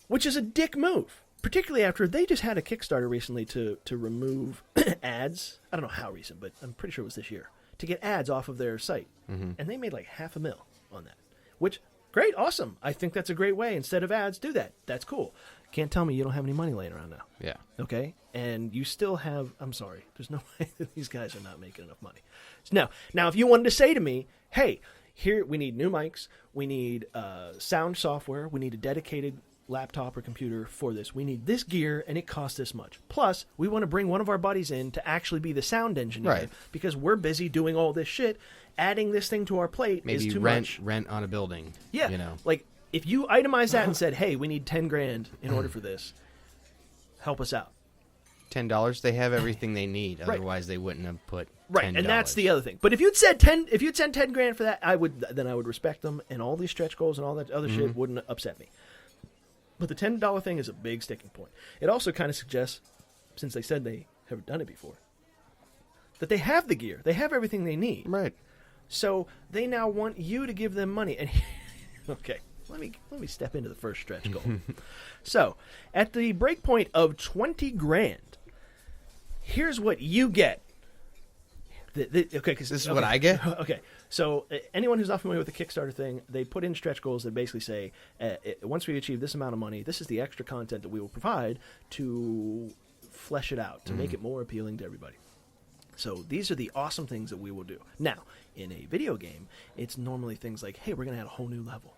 Speaker 1: Which is a dick move. Particularly after they just had a Kickstarter recently to remove ads. I don't know how recent, but I'm pretty sure it was this year. To get ads off of their site. And they made like $500,000 on that. Which... great, awesome. I think that's a great way. Instead of ads, do that. That's cool. Can't tell me you don't have any money laying around now.
Speaker 2: Yeah.
Speaker 1: Okay? And you still have... I'm sorry. There's no way that these guys are not making enough money. Now, if you wanted to say to me, hey, here we need new mics, we need sound software, we need a dedicated laptop or computer for this, we need this gear, and it costs this much. Plus, we want to bring one of our buddies in to actually be the sound engineer because we're busy doing all this shit. Adding this thing to our plate is too much.
Speaker 2: Rent on a building.
Speaker 1: Yeah. If you itemize that and said, hey, we need $10,000 in order for this, help us out.
Speaker 2: $10, they have everything they need. Otherwise, they wouldn't have put $10.
Speaker 1: And that's the other thing. But if you'd said $10,000 for that, I would respect them, and all these stretch goals and all that other shit wouldn't upset me. But the $10 thing is a big sticking point. It also kind of suggests, since they said they have done it before, that they have the gear. They have everything they need.
Speaker 2: Right.
Speaker 1: So they now want you to give them money. And okay, let me step into the first stretch goal. So, at the breakpoint of $20,000, here's what you get. Okay,
Speaker 2: this is what I get?
Speaker 1: Okay, so anyone who's not familiar with the Kickstarter thing, they put in stretch goals that basically say, once we achieve this amount of money, this is the extra content that we will provide to flesh it out, to make it more appealing to everybody. So these are the awesome things that we will do. Now, in a video game, it's normally things like, hey, we're going to add a whole new level.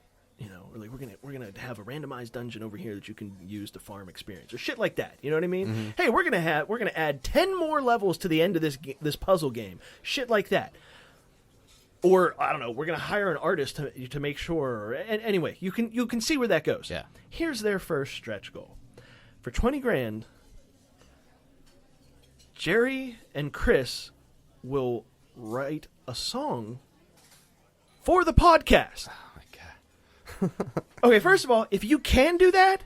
Speaker 1: Or like we're gonna have a randomized dungeon over here that you can use to farm experience or shit like that. You know what I mean? Hey, we're gonna add 10 more levels to the end of this puzzle game. Shit like that. Or I don't know, we're gonna hire an artist to make sure. And anyway, you can see where that goes.
Speaker 2: Yeah.
Speaker 1: Here's their first stretch goal for $20,000. Jerry and Chris will write a song for the podcast. Okay, first of all, if you can do that,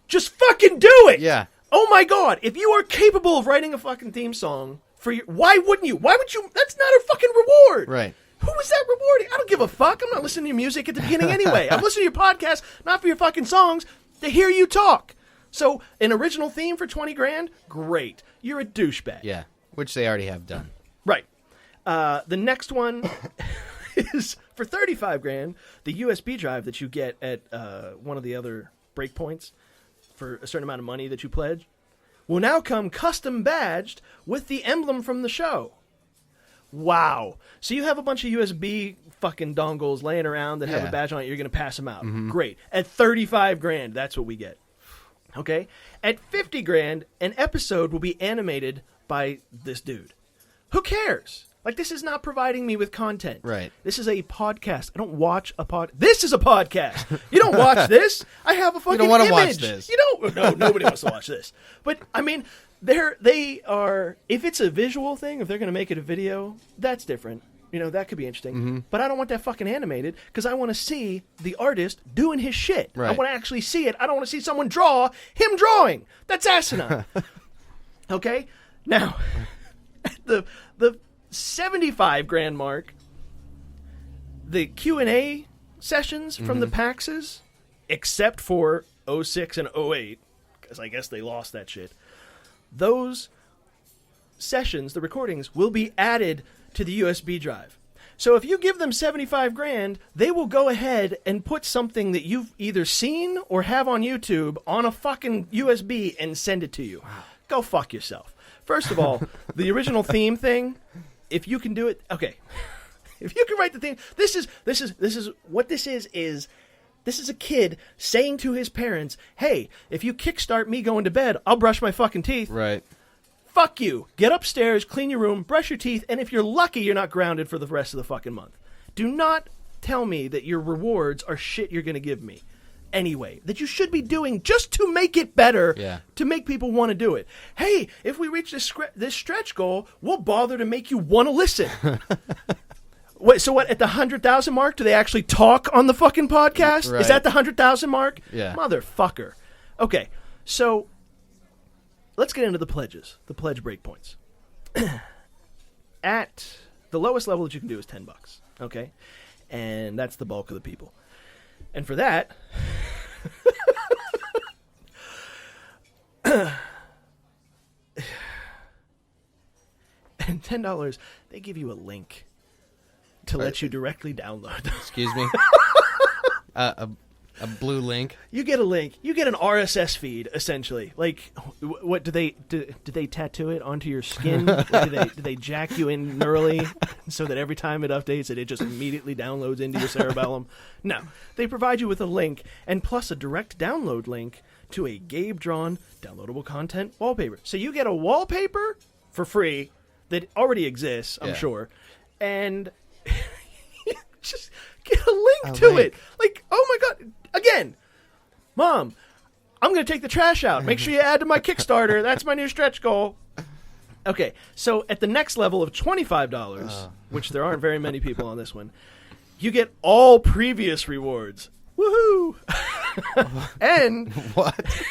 Speaker 1: just fucking do it!
Speaker 2: Yeah.
Speaker 1: Oh my god, if you are capable of writing a fucking theme song for your... Why wouldn't you? Why would you... That's not a fucking reward!
Speaker 2: Right.
Speaker 1: Who is that rewarding? I don't give a fuck. I'm not listening to your music at the beginning anyway. I'm listening to your podcast, not for your fucking songs, to hear you talk. So, an original theme for $20,000? Great. You're a douchebag.
Speaker 2: Yeah, which they already have done.
Speaker 1: Right. The next one is... For $35,000, the USB drive that you get at one of the other breakpoints, for a certain amount of money that you pledge will now come custom badged with the emblem from the show. Wow. So you have a bunch of USB fucking dongles laying around that have a badge on it. You're going to pass them out. Great. At $35,000, that's what we get. Okay? At $50,000, an episode will be animated by this dude. Who cares? Like, this is not providing me with content.
Speaker 2: Right.
Speaker 1: This is a podcast. I don't watch a This is a podcast. You don't watch this. I have a fucking image. You don't want to watch this. You don't. No, nobody wants to watch this. But, I mean, they are, if it's a visual thing, if they're going to make it a video, that's different. You know, that could be interesting. But I don't want that fucking animated because I want to see the artist doing his shit.
Speaker 2: Right.
Speaker 1: I want to actually see it. I don't want to see someone draw him drawing. That's asinine. Okay? Now, the $75,000 mark, the Q&A sessions from the PAXs, except for 06 and 08, because I guess they lost that shit, those sessions, the recordings, will be added to the USB drive. So if you give them $75,000, they will go ahead and put something that you've either seen or have on YouTube on a fucking USB and send it to you. Wow. Go fuck yourself. First of all, the original theme thing, if you can do it, okay. If you can write the theme, this is what this is this is a kid saying to his parents, hey, if you kickstart me going to bed, I'll brush my fucking teeth.
Speaker 2: Right.
Speaker 1: Fuck you. Get upstairs, clean your room, brush your teeth, and if you're lucky, you're not grounded for the rest of the fucking month. Do not tell me that your rewards are shit you're going to give me. Anyway, that you should be doing just to make it better, to make people want to do it. Hey, if we reach this stretch goal, we'll bother to make you want to listen. Wait, so what, at the 100,000 mark, do they actually talk on the fucking podcast?
Speaker 2: Right.
Speaker 1: Is that the 100,000 mark?
Speaker 2: Yeah.
Speaker 1: Motherfucker. Okay, so let's get into the pledges, the pledge breakpoints. At the lowest level that you can do is $10, okay? And that's the bulk of the people. And for that, and $10, they give you a link to let you directly download.
Speaker 2: Excuse me? A blue link?
Speaker 1: You get a link. You get an RSS feed, essentially. Like, what do they tattoo it onto your skin? do they jack you in neurally so that every time it updates it just immediately downloads into your cerebellum? No. They provide you with a link and plus a direct download link to a Gabe-drawn downloadable content wallpaper. So you get a wallpaper for free that already exists, I'm sure, and just get a link to it. Like, oh my God. Again, Mom, I'm going to take the trash out. Make sure you add to my Kickstarter. That's my new stretch goal. Okay, so at the next level of $25, which there aren't very many people on this one, you get all previous rewards. Woohoo! And
Speaker 2: what?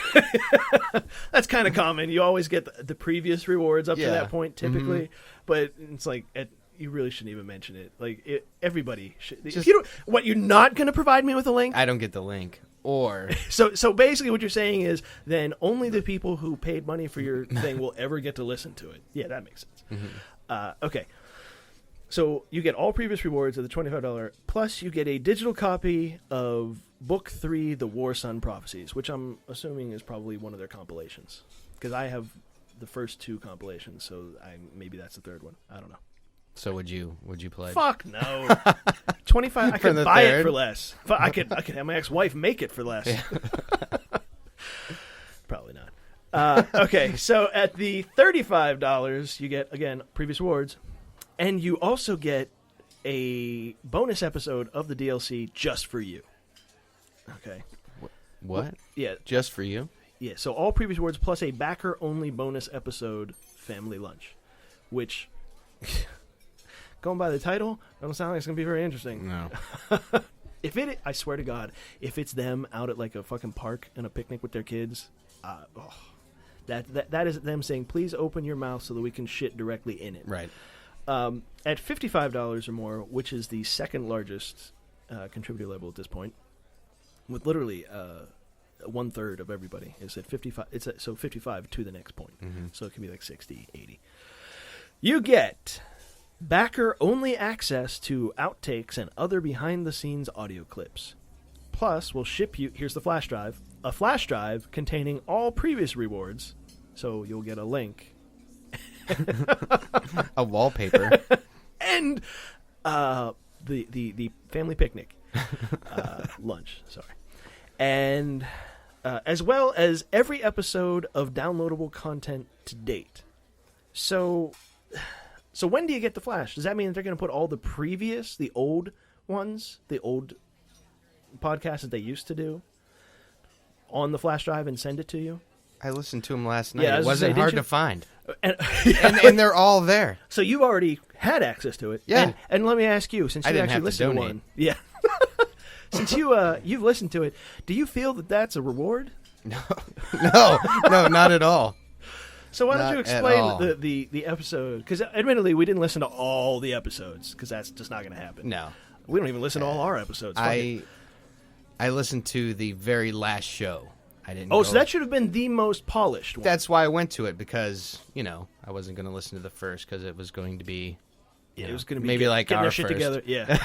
Speaker 1: That's kind of common. You always get the previous rewards up to that point, typically. But it's like you really shouldn't even mention it. Like, everybody should. If you don't, what, you're not going to provide me with a link?
Speaker 2: I don't get the link. Or
Speaker 1: so basically what you're saying is then only the people who paid money for your thing will ever get to listen to it. Yeah, that makes sense. Okay. So you get all previous rewards of the $25, plus you get a digital copy of Book 3, The War Sun Prophecies, which I'm assuming is probably one of their compilations. Because I have the first two compilations, so maybe that's the third one. I don't know.
Speaker 2: So would you play?
Speaker 1: Fuck no. 25. I could buy it for less. I could have my ex-wife make it for less. Yeah. Probably not. Okay, so at the $35, you get, again, previous rewards, and you also get a bonus episode of the DLC just for you. Okay.
Speaker 2: What?
Speaker 1: Yeah.
Speaker 2: Just for you?
Speaker 1: Yeah, so all previous rewards plus a backer-only bonus episode, Family Lunch, which... Going by the title, doesn't sound like it's going to be very interesting.
Speaker 2: No.
Speaker 1: I swear to God, if it's them out at like a fucking park and a picnic with their kids, that is them saying, please open your mouth so that we can shit directly in it.
Speaker 2: Right.
Speaker 1: At $55 or more, which is the second largest contributor level at this point, with literally 1/3 of everybody is at 55. So 55 to the next point. So it can be like 60, 80. You get backer-only access to outtakes and other behind-the-scenes audio clips. Plus, we'll ship you, here's the flash drive, a flash drive containing all previous rewards. So you'll get a link.
Speaker 2: A wallpaper.
Speaker 1: And the family picnic. Lunch, sorry. And as well as every episode of downloadable content to date. So when do you get the flash? Does that mean that they're going to put all the old ones, the old podcasts that they used to do, on the flash drive and send it to you?
Speaker 2: I listened to them last night.
Speaker 1: Yeah,
Speaker 2: it wasn't hard to find.
Speaker 1: And
Speaker 2: they're all there.
Speaker 1: So you already had access to it.
Speaker 2: Yeah.
Speaker 1: And let me ask you, since you actually listened to one. Yeah. Since you've listened to it, do you feel that that's a reward?
Speaker 2: No, not at all.
Speaker 1: So why don't you explain the episode? Because admittedly, we didn't listen to all the episodes, because that's just not going to happen.
Speaker 2: No.
Speaker 1: We don't even listen to all our episodes.
Speaker 2: I listened to the very last show. I didn't.
Speaker 1: So that should have been the most polished one.
Speaker 2: That's why I went to it, because, I wasn't going to listen to the first, because it was going to be...
Speaker 1: it was going to be
Speaker 2: maybe like
Speaker 1: getting
Speaker 2: our
Speaker 1: their shit
Speaker 2: first.
Speaker 1: Together. Yeah.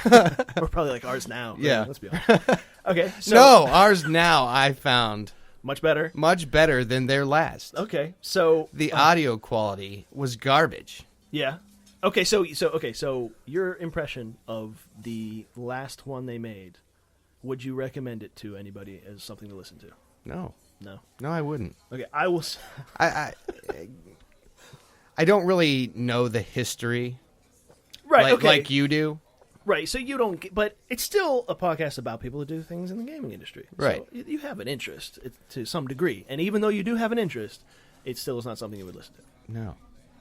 Speaker 1: We're probably like ours now.
Speaker 2: Yeah.
Speaker 1: Let's be honest. Okay. So
Speaker 2: No, ours now I found
Speaker 1: much better.
Speaker 2: much better than their last.
Speaker 1: Okay. So
Speaker 2: The audio quality was garbage.
Speaker 1: yeah. Okay. So your impression of the last one they made, would you recommend it to anybody as something to listen to?
Speaker 2: No,
Speaker 1: No.
Speaker 2: I wouldn't.
Speaker 1: Okay. I will.
Speaker 2: I don't really know the history
Speaker 1: Right. Okay.
Speaker 2: like you do.
Speaker 1: Right, so you don't get, but it's still a podcast about people who do things in the gaming industry.
Speaker 2: Right.
Speaker 1: So you have an interest to some degree. And even though you do have an interest, it still is not something you would listen to.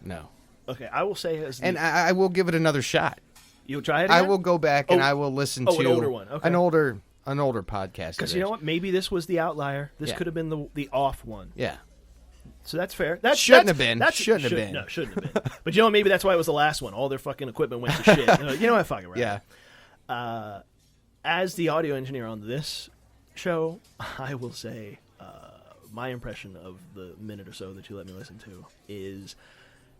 Speaker 2: No.
Speaker 1: Okay, I will say
Speaker 2: And I will give it another shot.
Speaker 1: You'll try it again?
Speaker 2: I will go back and I will listen to
Speaker 1: an older one. Okay.
Speaker 2: an older podcast.
Speaker 1: Because you know what? Maybe this was the outlier. This
Speaker 2: Yeah.
Speaker 1: could have been the off one.
Speaker 2: Yeah.
Speaker 1: So that's fair.
Speaker 2: Shouldn't have been.
Speaker 1: No, shouldn't have been. But you know what? Maybe that's why it was the last one. All their fucking equipment went to shit. You know what? Fuck it, right?
Speaker 2: Yeah.
Speaker 1: As the audio engineer on this show, I will say my impression of the minute or so that you let me listen to is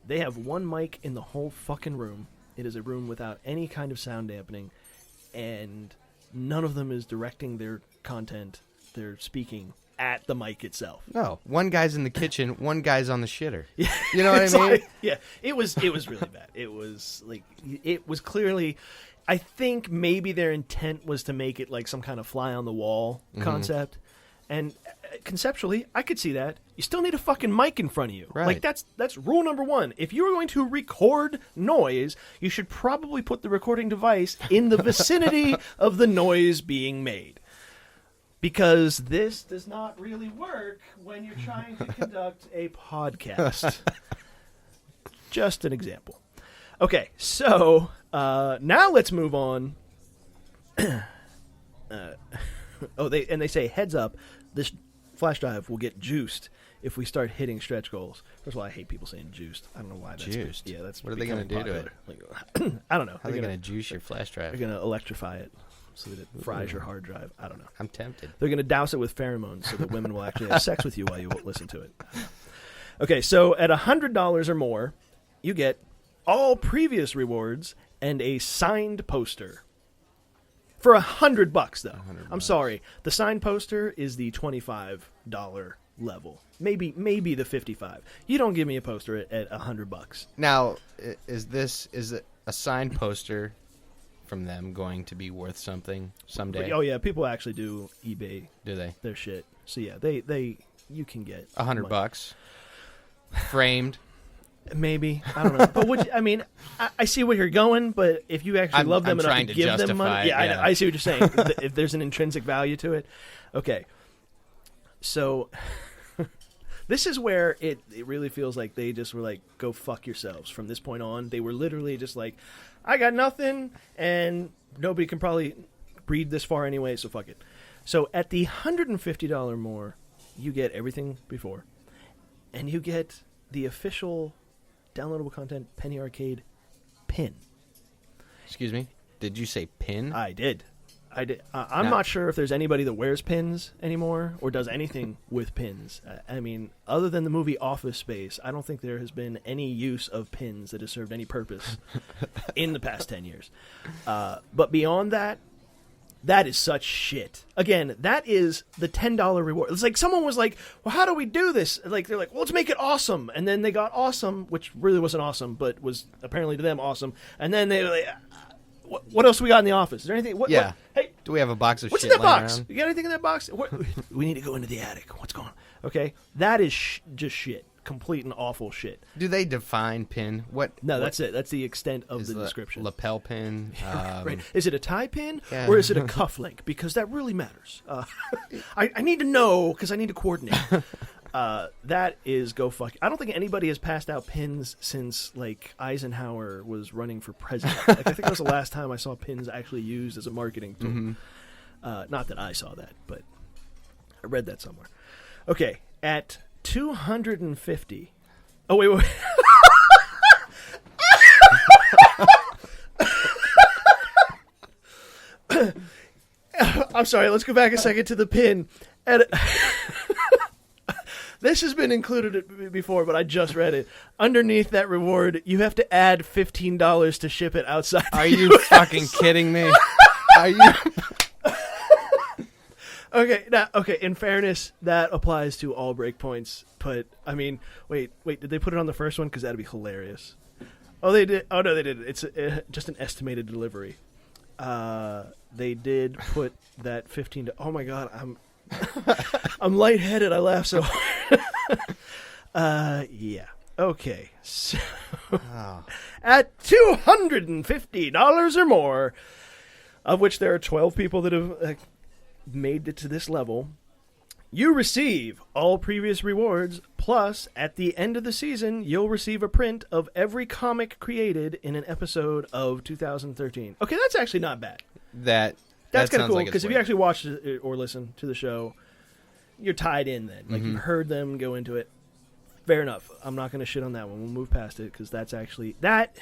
Speaker 1: they have one mic in the whole fucking room. It is a room without any kind of sound dampening, and none of them is directing their content, their speaking, at the mic itself.
Speaker 2: No. One guy's in the kitchen, one guy's on the shitter. You know what I mean?
Speaker 1: Like, yeah. It was really bad. It was clearly, I think maybe their intent was to make it like some kind of fly on the wall concept. And conceptually, I could see that. You still need a fucking mic in front of you.
Speaker 2: Right.
Speaker 1: Like that's rule number one. If you are going to record noise, you should probably put the recording device in the vicinity of the noise being made. Because this does not really work when you're trying to conduct a podcast. Just an example. Okay, so now let's move on. They say, heads up, this flash drive will get juiced if we start hitting stretch goals. First of all, I hate people saying juiced. I don't know why that's
Speaker 2: juiced.
Speaker 1: Yeah, that's
Speaker 2: what are they going to do to it?
Speaker 1: Like, I don't know.
Speaker 2: How are they going to juice your flash drive?
Speaker 1: They're going to electrify it so that it fries your hard drive. I don't know.
Speaker 2: I'm tempted.
Speaker 1: They're going to douse it with pheromones so that women will actually have sex with you while you listen to it. Okay, so at $100 or more, you get all previous rewards and a signed poster. For $100, though. $100. I'm sorry. The signed poster is the $25 level. Maybe the $55. You don't give me a poster at $100.
Speaker 2: Now, is it a signed poster from them going to be worth something someday?
Speaker 1: Oh yeah, people actually do eBay.
Speaker 2: Do they?
Speaker 1: Their shit. So yeah, they you can get
Speaker 2: $100 framed.
Speaker 1: Maybe, I don't know. But I see where you're going. But if you actually love them enough to give them money, yeah. I see what you're saying. If there's an intrinsic value to it, okay. So this is where it really feels like they just were like, go fuck yourselves. From this point on, they were literally just like, I got nothing, and nobody can probably read this far anyway, so fuck it. So at the $150 more, you get everything before, and you get the official downloadable content Penny Arcade pin.
Speaker 2: Excuse me? Did you say pin?
Speaker 1: I did. I'm not sure if there's anybody that wears pins anymore or does anything with pins. I mean, other than the movie Office Space, I don't think there has been any use of pins that has served any purpose in the past 10 years. But beyond that, That is such shit. Again, that is the $10 reward. It's like someone was like, well, how do we do this? Like, they're like, well, let's make it awesome. And then they got awesome, which really wasn't awesome, but was apparently to them awesome. And then they were like, what else we got in the office? Is there anything? Hey,
Speaker 2: do we have a box of
Speaker 1: what's
Speaker 2: shit
Speaker 1: in that box?
Speaker 2: around?
Speaker 1: You got anything in that box? We need to go into the attic. What's going on? Okay, that is just shit. Complete and awful shit.
Speaker 2: Do they define pin?
Speaker 1: No, that's it. That's the extent of the description.
Speaker 2: Lapel pin.
Speaker 1: Right. Is it a tie pin
Speaker 2: yeah.
Speaker 1: or is it a cuff link? Because that really matters. I need to know because I need to coordinate. That is go fuck. I don't think anybody has passed out pins since like Eisenhower was running for president. Like, I think that was the last time I saw pins actually used as a marketing tool. Mm-hmm. Not that I saw that, but I read that somewhere. Okay, at 250. Oh, wait. I'm sorry, let's go back a second to the pin. This has been included before, but I just read it. Underneath that reward, you have to add $15 to ship it outside the
Speaker 2: Are you
Speaker 1: US.
Speaker 2: fucking kidding me? Are you...
Speaker 1: Okay, in fairness, that applies to all breakpoints. But, I mean, wait, did they put it on the first one? Because that'd be hilarious. Oh, they did. Oh, no, they didn't. It's just an estimated delivery. They did put that 15 to... Oh, my God, I'm lightheaded. I laugh so hard. Yeah. Okay. So, at $250 or more, of which there are 12 people that have... made it to this level, you receive all previous rewards, plus at the end of the season you'll receive a print of every comic created in an episode of 2013. Okay, that's actually not bad. That's kind of cool, because if you actually watch or listen to the show, you're tied in then. Like, you've heard them go into it. Fair enough. I'm not going to shit on that one. We'll move past it, because that's actually... That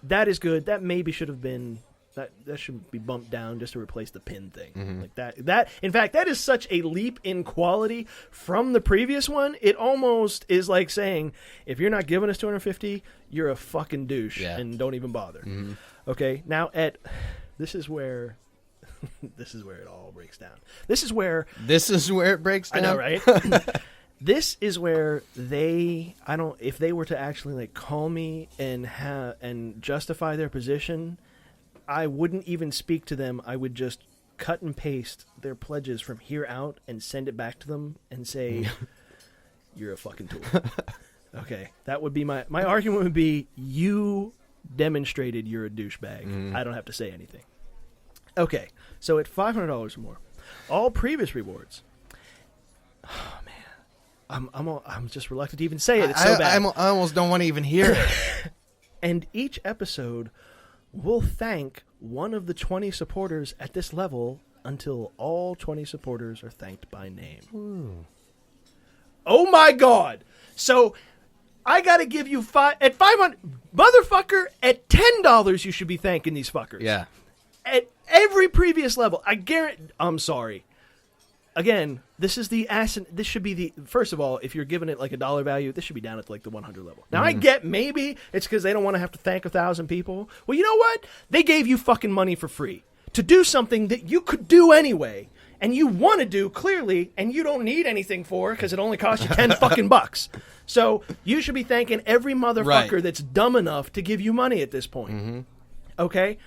Speaker 1: is good. That maybe should have been... That should be bumped down just to replace the pin thing. Mm-hmm. Like that. In fact, that is such a leap in quality from the previous one. It almost is like saying, if you're not giving us 250, you're a fucking douche and don't even bother. Mm-hmm. Okay. Now this is where it all breaks down. This is where
Speaker 2: it breaks down.
Speaker 1: I know, right? This is where if they were to actually like call me and justify their position, I wouldn't even speak to them. I would just cut and paste their pledges from here out and send it back to them and say, you're a fucking tool. Okay. That would be my argument would be, you demonstrated you're a douchebag. I don't have to say anything. Okay. So at $500 or more, all previous rewards. Oh, man. I'm just reluctant to even say it. It's so bad.
Speaker 2: I almost don't want to even hear it.
Speaker 1: And each episode... we'll thank one of the 20 supporters at this level until all 20 supporters are thanked by name. Ooh. Oh my God! So I gotta give you at $500, motherfucker. At $10, you should be thanking these fuckers.
Speaker 2: Yeah.
Speaker 1: At every previous level, I guarantee. I'm sorry. Again, this is the this should be the... First of all, if you're giving it like a dollar value, this should be down at like the 100 level. Now, I get maybe it's because they don't want to have to thank 1,000 people. Well, you know what? They gave you fucking money for free to do something that you could do anyway, and you want to do, clearly, and you don't need anything for because it only costs you 10 fucking bucks. So you should be thanking every motherfucker that's dumb enough to give you money at this point. Mm-hmm. Okay?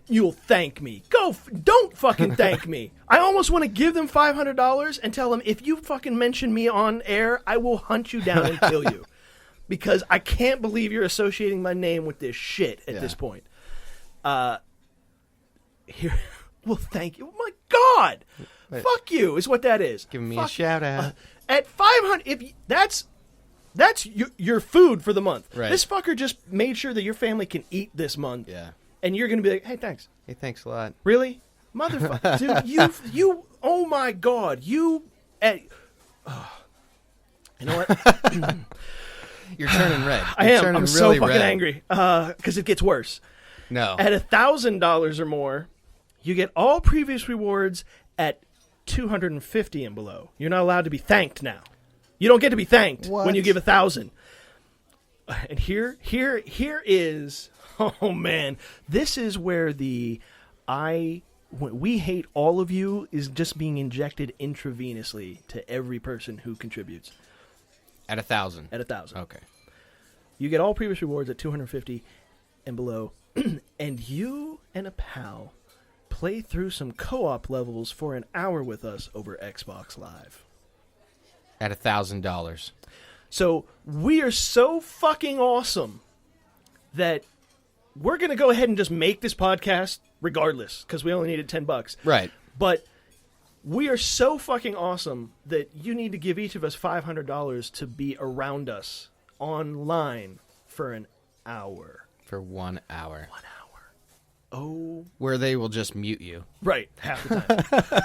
Speaker 1: You'll thank me. Don't fucking thank me. I almost want to give them $500 and tell them, if you fucking mention me on air, I will hunt you down and kill you. Because I can't believe you're associating my name with this shit at this point. Well, thank you. Oh my God. Wait. Fuck you is what that is.
Speaker 2: Give me a shout out.
Speaker 1: At 500, if that's your food for the month.
Speaker 2: Right.
Speaker 1: This fucker just made sure that your family can eat this month.
Speaker 2: Yeah.
Speaker 1: And you're going to be like, hey, thanks.
Speaker 2: Hey, thanks a lot.
Speaker 1: Really? Motherfucker. Dude, you, oh my God. You know what?
Speaker 2: You're turning red.
Speaker 1: I am. I'm
Speaker 2: really
Speaker 1: so fucking
Speaker 2: red.
Speaker 1: angry. Because it gets worse.
Speaker 2: No.
Speaker 1: At $1,000 or more, you get all previous rewards at $250 and below. You're not allowed to be thanked now. You don't get to be thanked when you give 1,000. And here is... Oh, man. This is where I we hate all of you is just being injected intravenously to every person who contributes.
Speaker 2: At 1,000.
Speaker 1: At 1,000.
Speaker 2: Okay.
Speaker 1: You get all previous rewards at 250 and below, and you and a pal play through some co-op levels for an hour with us over Xbox Live.
Speaker 2: At $1,000.
Speaker 1: So we are so fucking awesome that we're going to go ahead and just make this podcast regardless, because we only needed $10.
Speaker 2: Right.
Speaker 1: But we are so fucking awesome that you need to give each of us $500 to be around us online for an hour.
Speaker 2: For 1 hour.
Speaker 1: 1 hour. Oh.
Speaker 2: Where they will just mute you.
Speaker 1: Right. Half the time.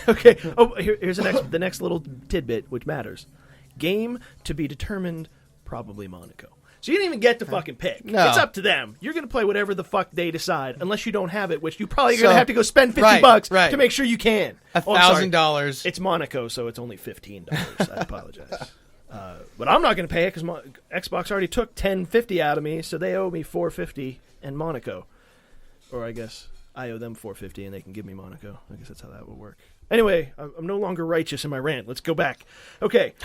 Speaker 1: Okay. Oh, here's the next little tidbit, which matters. Game to be determined, probably Monaco. So you didn't even get to fucking pick.
Speaker 2: No.
Speaker 1: It's up to them. You're going to play whatever the fuck they decide, unless you don't have it, which you probably going to have to go spend $50 to make sure you can.
Speaker 2: $1,000.
Speaker 1: It's Monaco, so it's only $15. I apologize. But I'm not going to pay it because Xbox already took $10.50 out of me, so they owe me $4.50 and Monaco. Or I guess I owe them $4.50 and they can give me Monaco. I guess that's how that would work. Anyway, I'm no longer righteous in my rant. Let's go back. Okay.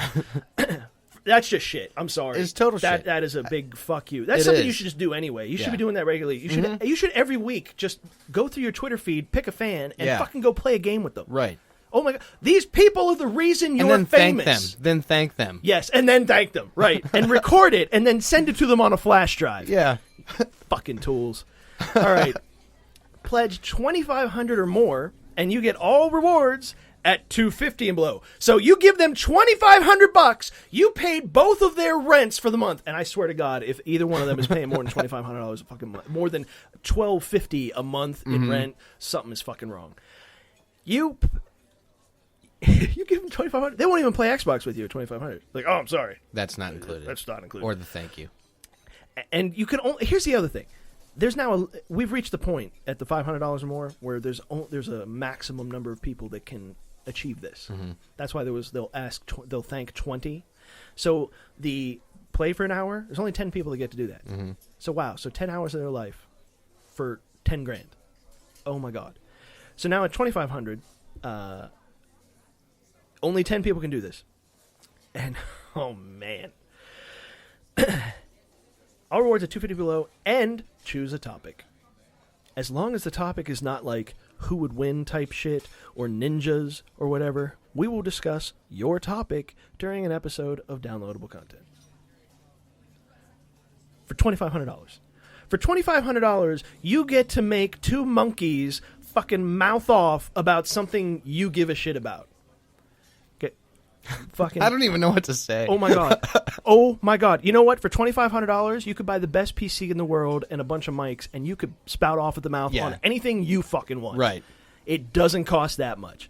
Speaker 1: That's just shit. I'm sorry.
Speaker 2: It's total shit.
Speaker 1: That is a big fuck you. That's something you should just do anyway. You should be doing that regularly. You should every week just go through your Twitter feed, pick a fan, and fucking go play a game with them.
Speaker 2: Right.
Speaker 1: Oh my god. These people are the reason you're
Speaker 2: famous.
Speaker 1: Then
Speaker 2: thank them.
Speaker 1: Yes, and then thank them. Right. And record it and then send it to them on a flash drive.
Speaker 2: Yeah.
Speaker 1: Fucking tools. All right. Pledge $2,500 or more and you get all rewards at $250 and below. So you give them $2,500. You paid both of their rents for the month, and I swear to God, if either one of them is paying more than $2,500 a fucking month, more than $1,250 a month in rent, something is fucking wrong. You give them $2,500. They won't even play Xbox with you at $2,500. Like, oh, I'm sorry,
Speaker 2: that's not included.
Speaker 1: That's not included.
Speaker 2: Or the thank you.
Speaker 1: And you can only. Here's the other thing. There's now we've reached the point at the $500 or more where there's a maximum number of people that can achieve this. That's why they'll thank 20. So the play for an hour, there's only 10 people that get to do that. So wow, so 10 hours of their life for $10,000. Oh my god. So now at $2,500, only 10 people can do this. And oh man. All rewards at $250 below, and choose a topic. As long as the topic is not like who would win type shit or ninjas or whatever, we will discuss your topic during an episode of downloadable content. For $2,500. For $2,500, you get to make two monkeys fucking mouth off about something you give a shit about. Fucking,
Speaker 2: I don't even know what to say.
Speaker 1: Oh my god. Oh my god. You know what? For $2,500, you could buy the best PC in the world and a bunch of mics, and you could spout off at the mouth on anything you fucking want.
Speaker 2: Right.
Speaker 1: It doesn't cost that much.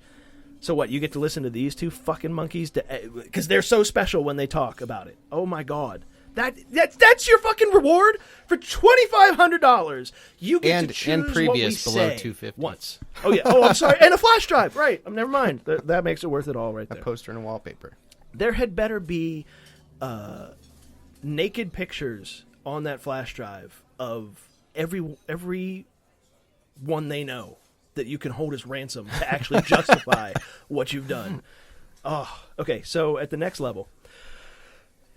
Speaker 1: So what? You get to listen to these two fucking monkeys because they're so special when they talk about it. Oh my god. That's your fucking reward for $2,500. You get to choose
Speaker 2: and previous
Speaker 1: what we
Speaker 2: below
Speaker 1: say
Speaker 2: $250
Speaker 1: once. Oh yeah. Oh, I'm sorry. And a flash drive. Right. Never mind. That makes it worth it all right there.
Speaker 2: A poster and a wallpaper.
Speaker 1: There had better be naked pictures on that flash drive of every one they know that you can hold as ransom to actually justify what you've done. Oh, okay. So at the next level.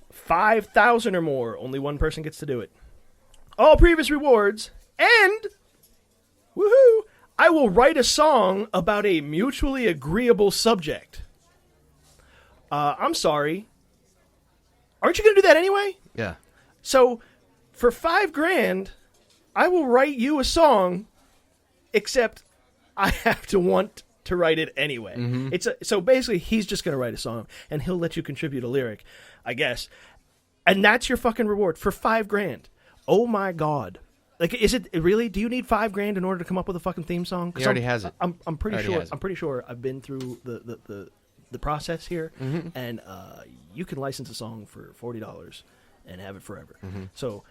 Speaker 1: 5,000 or more, only one person gets to do it. All previous rewards, and woohoo! I will write a song about a mutually agreeable subject. I'm sorry. Aren't you going to do that anyway?
Speaker 2: Yeah. So,
Speaker 1: for $5,000, I will write you a song, except I have to want to write it anyway.
Speaker 2: Mm-hmm.
Speaker 1: So basically, he's just going to write a song, and he'll let you contribute a lyric, I guess. And that's your fucking reward for $5,000. Oh my god! Like, is it really? Do you need $5,000 in order to come up with a fucking theme song?
Speaker 2: He already has it.
Speaker 1: I'm pretty sure. I'm pretty sure I've been through the process here, and you can license a song for $40 and have it forever. So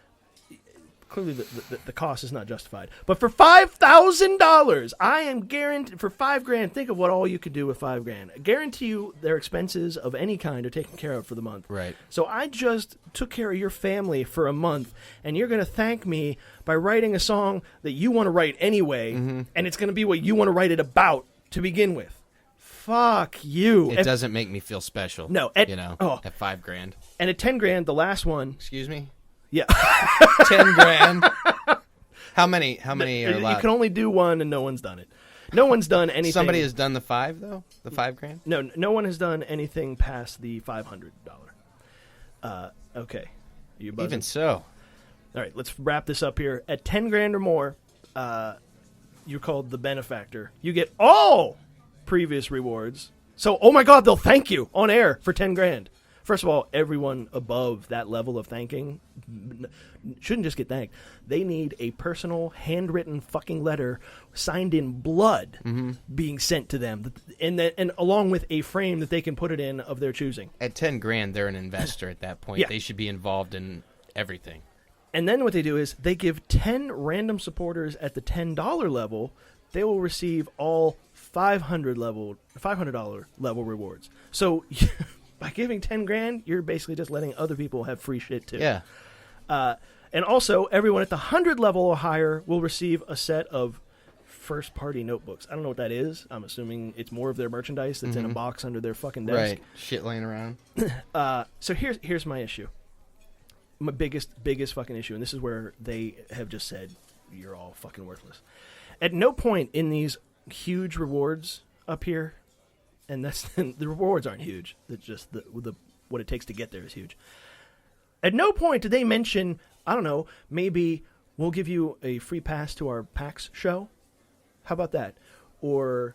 Speaker 1: clearly the cost is not justified. But for $5,000, I am guaranteed for $5,000. Think of what all you could do with $5,000. I guarantee you their expenses of any kind are taken care of for the month.
Speaker 2: Right.
Speaker 1: So I just took care of your family for a month, and you're going to thank me by writing a song that you want to write anyway, and it's going to be what you want to write it about to begin with. Fuck you.
Speaker 2: It doesn't make me feel special.
Speaker 1: No,
Speaker 2: at $5,000.
Speaker 1: And at $10,000, the last one.
Speaker 2: Excuse me?
Speaker 1: Yeah.
Speaker 2: $10,000. How many are allowed?
Speaker 1: You can only do one, and no one's done it. No one's done anything.
Speaker 2: Somebody has done the $5,000 though. The $5,000.
Speaker 1: No one has done anything past the $500. Okay. You buzzing?
Speaker 2: Even so.
Speaker 1: All right, let's wrap this up here. At $10,000 or more, you're called the benefactor. You get all previous rewards. So, oh my God, they'll thank you on air for $10,000. First of all, everyone above that level of thanking shouldn't just get thanked. They need a personal, handwritten fucking letter signed in blood being sent to them, and along with a frame that they can put it in of their choosing.
Speaker 2: At $10,000, they're an investor at that point.
Speaker 1: Yeah.
Speaker 2: They should be involved in everything.
Speaker 1: And then what they do is they give 10 random supporters at the $10 level. They will receive all $500 level rewards. So by giving $10,000, you're basically just letting other people have free shit too.
Speaker 2: Yeah.
Speaker 1: And also, everyone at the 100 level or higher will receive a set of first-party notebooks. I don't know what that is. I'm assuming it's more of their merchandise that's in a box under their fucking desk.
Speaker 2: Right. Shit laying around.
Speaker 1: So here's my issue. My biggest fucking issue, and this is where they have just said, you're all fucking worthless. At no point in these huge rewards up here, and that's the rewards aren't huge. It's just the what it takes to get there is huge. At no point did they mention, I don't know, maybe we'll give you a free pass to our PAX show. How about that? Or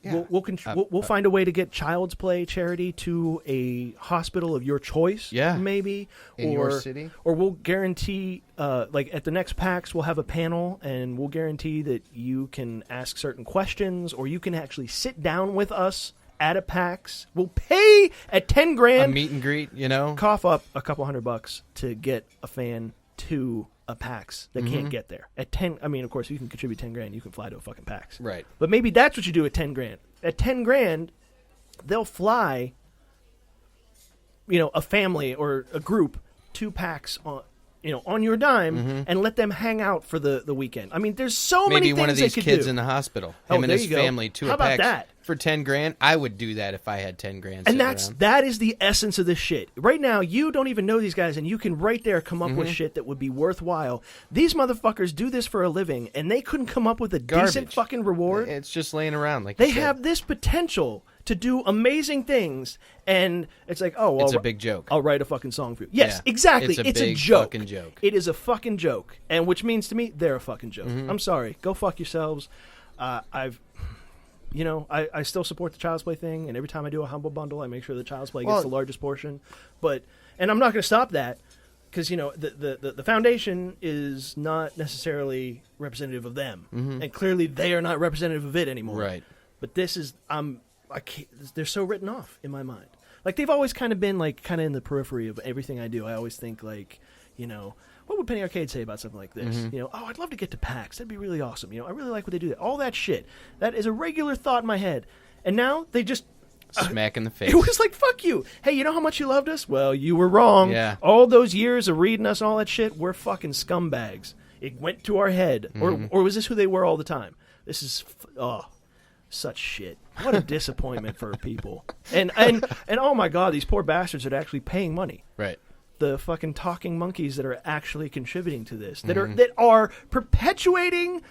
Speaker 1: we'll find a way to get Child's Play charity to a hospital of your choice.
Speaker 2: Yeah,
Speaker 1: maybe
Speaker 2: in your city.
Speaker 1: Or we'll guarantee, like at the next PAX, we'll have a panel, and we'll guarantee that you can ask certain questions, or you can actually sit down with us at a PAX. We'll pay at $10,000
Speaker 2: a meet and greet.
Speaker 1: Cough up a couple $100 to get a fan to a PAX that can't get there. At 10, I mean, of course, you can contribute $10,000, you can fly to a fucking PAX.
Speaker 2: Right.
Speaker 1: But maybe that's what you do at $10,000. At $10,000, they'll fly, a family or a group to PAX on your dime and let them hang out for the weekend. I mean, there's so many things
Speaker 2: maybe one of these
Speaker 1: they could
Speaker 2: kids
Speaker 1: do.
Speaker 2: in the hospital. Him and his family to
Speaker 1: How
Speaker 2: a PAX
Speaker 1: about that?
Speaker 2: For $10,000. I would do that if I had $10,000.
Speaker 1: And that is the essence of this shit. Right now, you don't even know these guys, and you can right there come up with shit that would be worthwhile. These motherfuckers do this for a living, and they couldn't come up with a decent fucking reward.
Speaker 2: It's just laying around like
Speaker 1: they have this potential to do amazing things, and it's like, oh, well,
Speaker 2: it's a big joke.
Speaker 1: I'll write a fucking song for you. Yes,
Speaker 2: Yeah.
Speaker 1: exactly.
Speaker 2: It's a
Speaker 1: joke.
Speaker 2: Fucking joke.
Speaker 1: It is a fucking joke, and which means to me they're a fucking joke. I'm sorry. Go fuck yourselves. I still support the Child's Play thing, and every time I do a Humble Bundle, I make sure the Child's Play gets the largest portion. And I'm not going to stop that, because the foundation is not necessarily representative of them, and clearly they are not representative of it anymore.
Speaker 2: Right.
Speaker 1: But this is they're so written off in my mind. Like, they've always kind of been kind of in the periphery of everything I do. I always think what would Penny Arcade say about something like this? I'd love to get to PAX. That'd be really awesome. I really like what they do. All that shit. That is a regular thought in my head. And now they just
Speaker 2: smack in the face.
Speaker 1: It was like, fuck you. Hey, you know how much you loved us? Well, you were wrong.
Speaker 2: Yeah.
Speaker 1: All those years of reading us and all that shit, we're fucking scumbags. It went to our head. Or was this who they were all the time? This is such shit. What a disappointment for people. And oh my God, these poor bastards are actually paying money.
Speaker 2: Right.
Speaker 1: The fucking talking monkeys that are actually contributing to this, that are perpetuating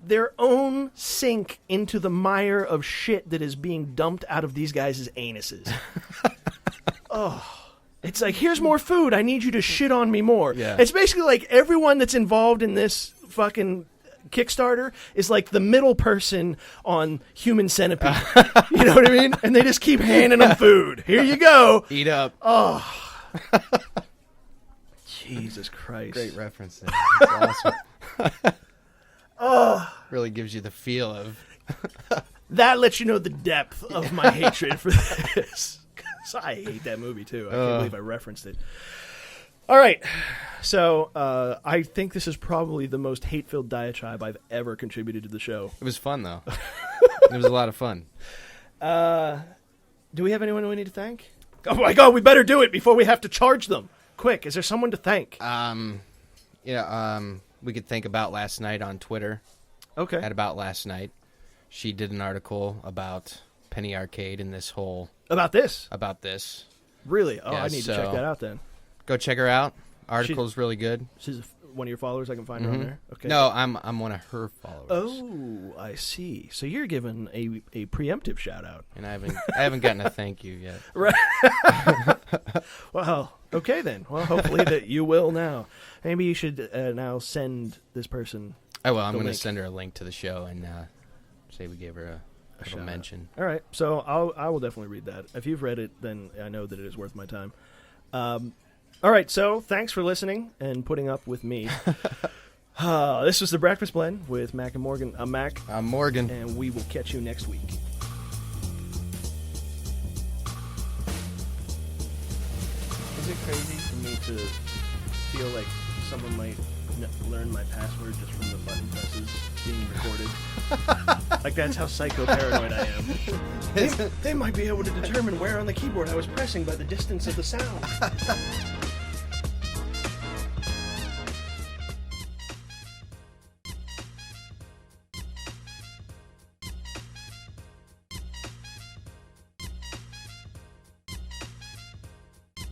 Speaker 1: their own sink into the mire of shit that is being dumped out of these guys' anuses. It's like, here's more food. I need you to shit on me more.
Speaker 2: Yeah.
Speaker 1: It's basically like everyone that's involved in this fucking Kickstarter is like the middle person on Human Centipede. You know what I mean? And they just keep handing them food. Here you go.
Speaker 2: Eat up.
Speaker 1: Oh. Jesus Christ.
Speaker 2: Great reference there. That's awesome. Really gives you the feel of...
Speaker 1: That lets you know the depth of my hatred for this. 'Cause I hate that movie, too. I can't believe I referenced it. All right. So I think this is probably the most hate-filled diatribe I've ever contributed to the show.
Speaker 2: It was fun, though. It was a lot of fun.
Speaker 1: Do we have anyone we need to thank? Oh, my God, we better do it before we have to charge them. Quick, is there someone to thank?
Speaker 2: We could think about last night on Twitter.
Speaker 1: Okay.
Speaker 2: At About Last Night. She did an article about Penny Arcade and this whole...
Speaker 1: About this?
Speaker 2: About this.
Speaker 1: Really? Oh,
Speaker 2: Yeah,
Speaker 1: I need to check that out then.
Speaker 2: Go check her out. Article's really good.
Speaker 1: She's one of your followers. I can find her on there. Okay.
Speaker 2: No, I'm one of her followers.
Speaker 1: Oh, I see. So you're giving a preemptive shout out.
Speaker 2: And I haven't gotten a thank you yet.
Speaker 1: Right. Well, okay then. Well, hopefully that you will now. Maybe you should now send this person.
Speaker 2: I will. I'm going to send her a link to the show and say we gave her a little mention.
Speaker 1: All right. So I will definitely read that. If you've read it, then I know that it is worth my time. All right, so thanks for listening and putting up with me. This was the Breakfast Blend with Mac and Morgan. I'm Mac.
Speaker 2: I'm Morgan.
Speaker 1: And we will catch you next week. Is it crazy for me to feel like someone might learn my password just from the button presses being recorded? Like, that's how psycho-paranoid I am. They might be able to determine where on the keyboard I was pressing by the distance of the sound.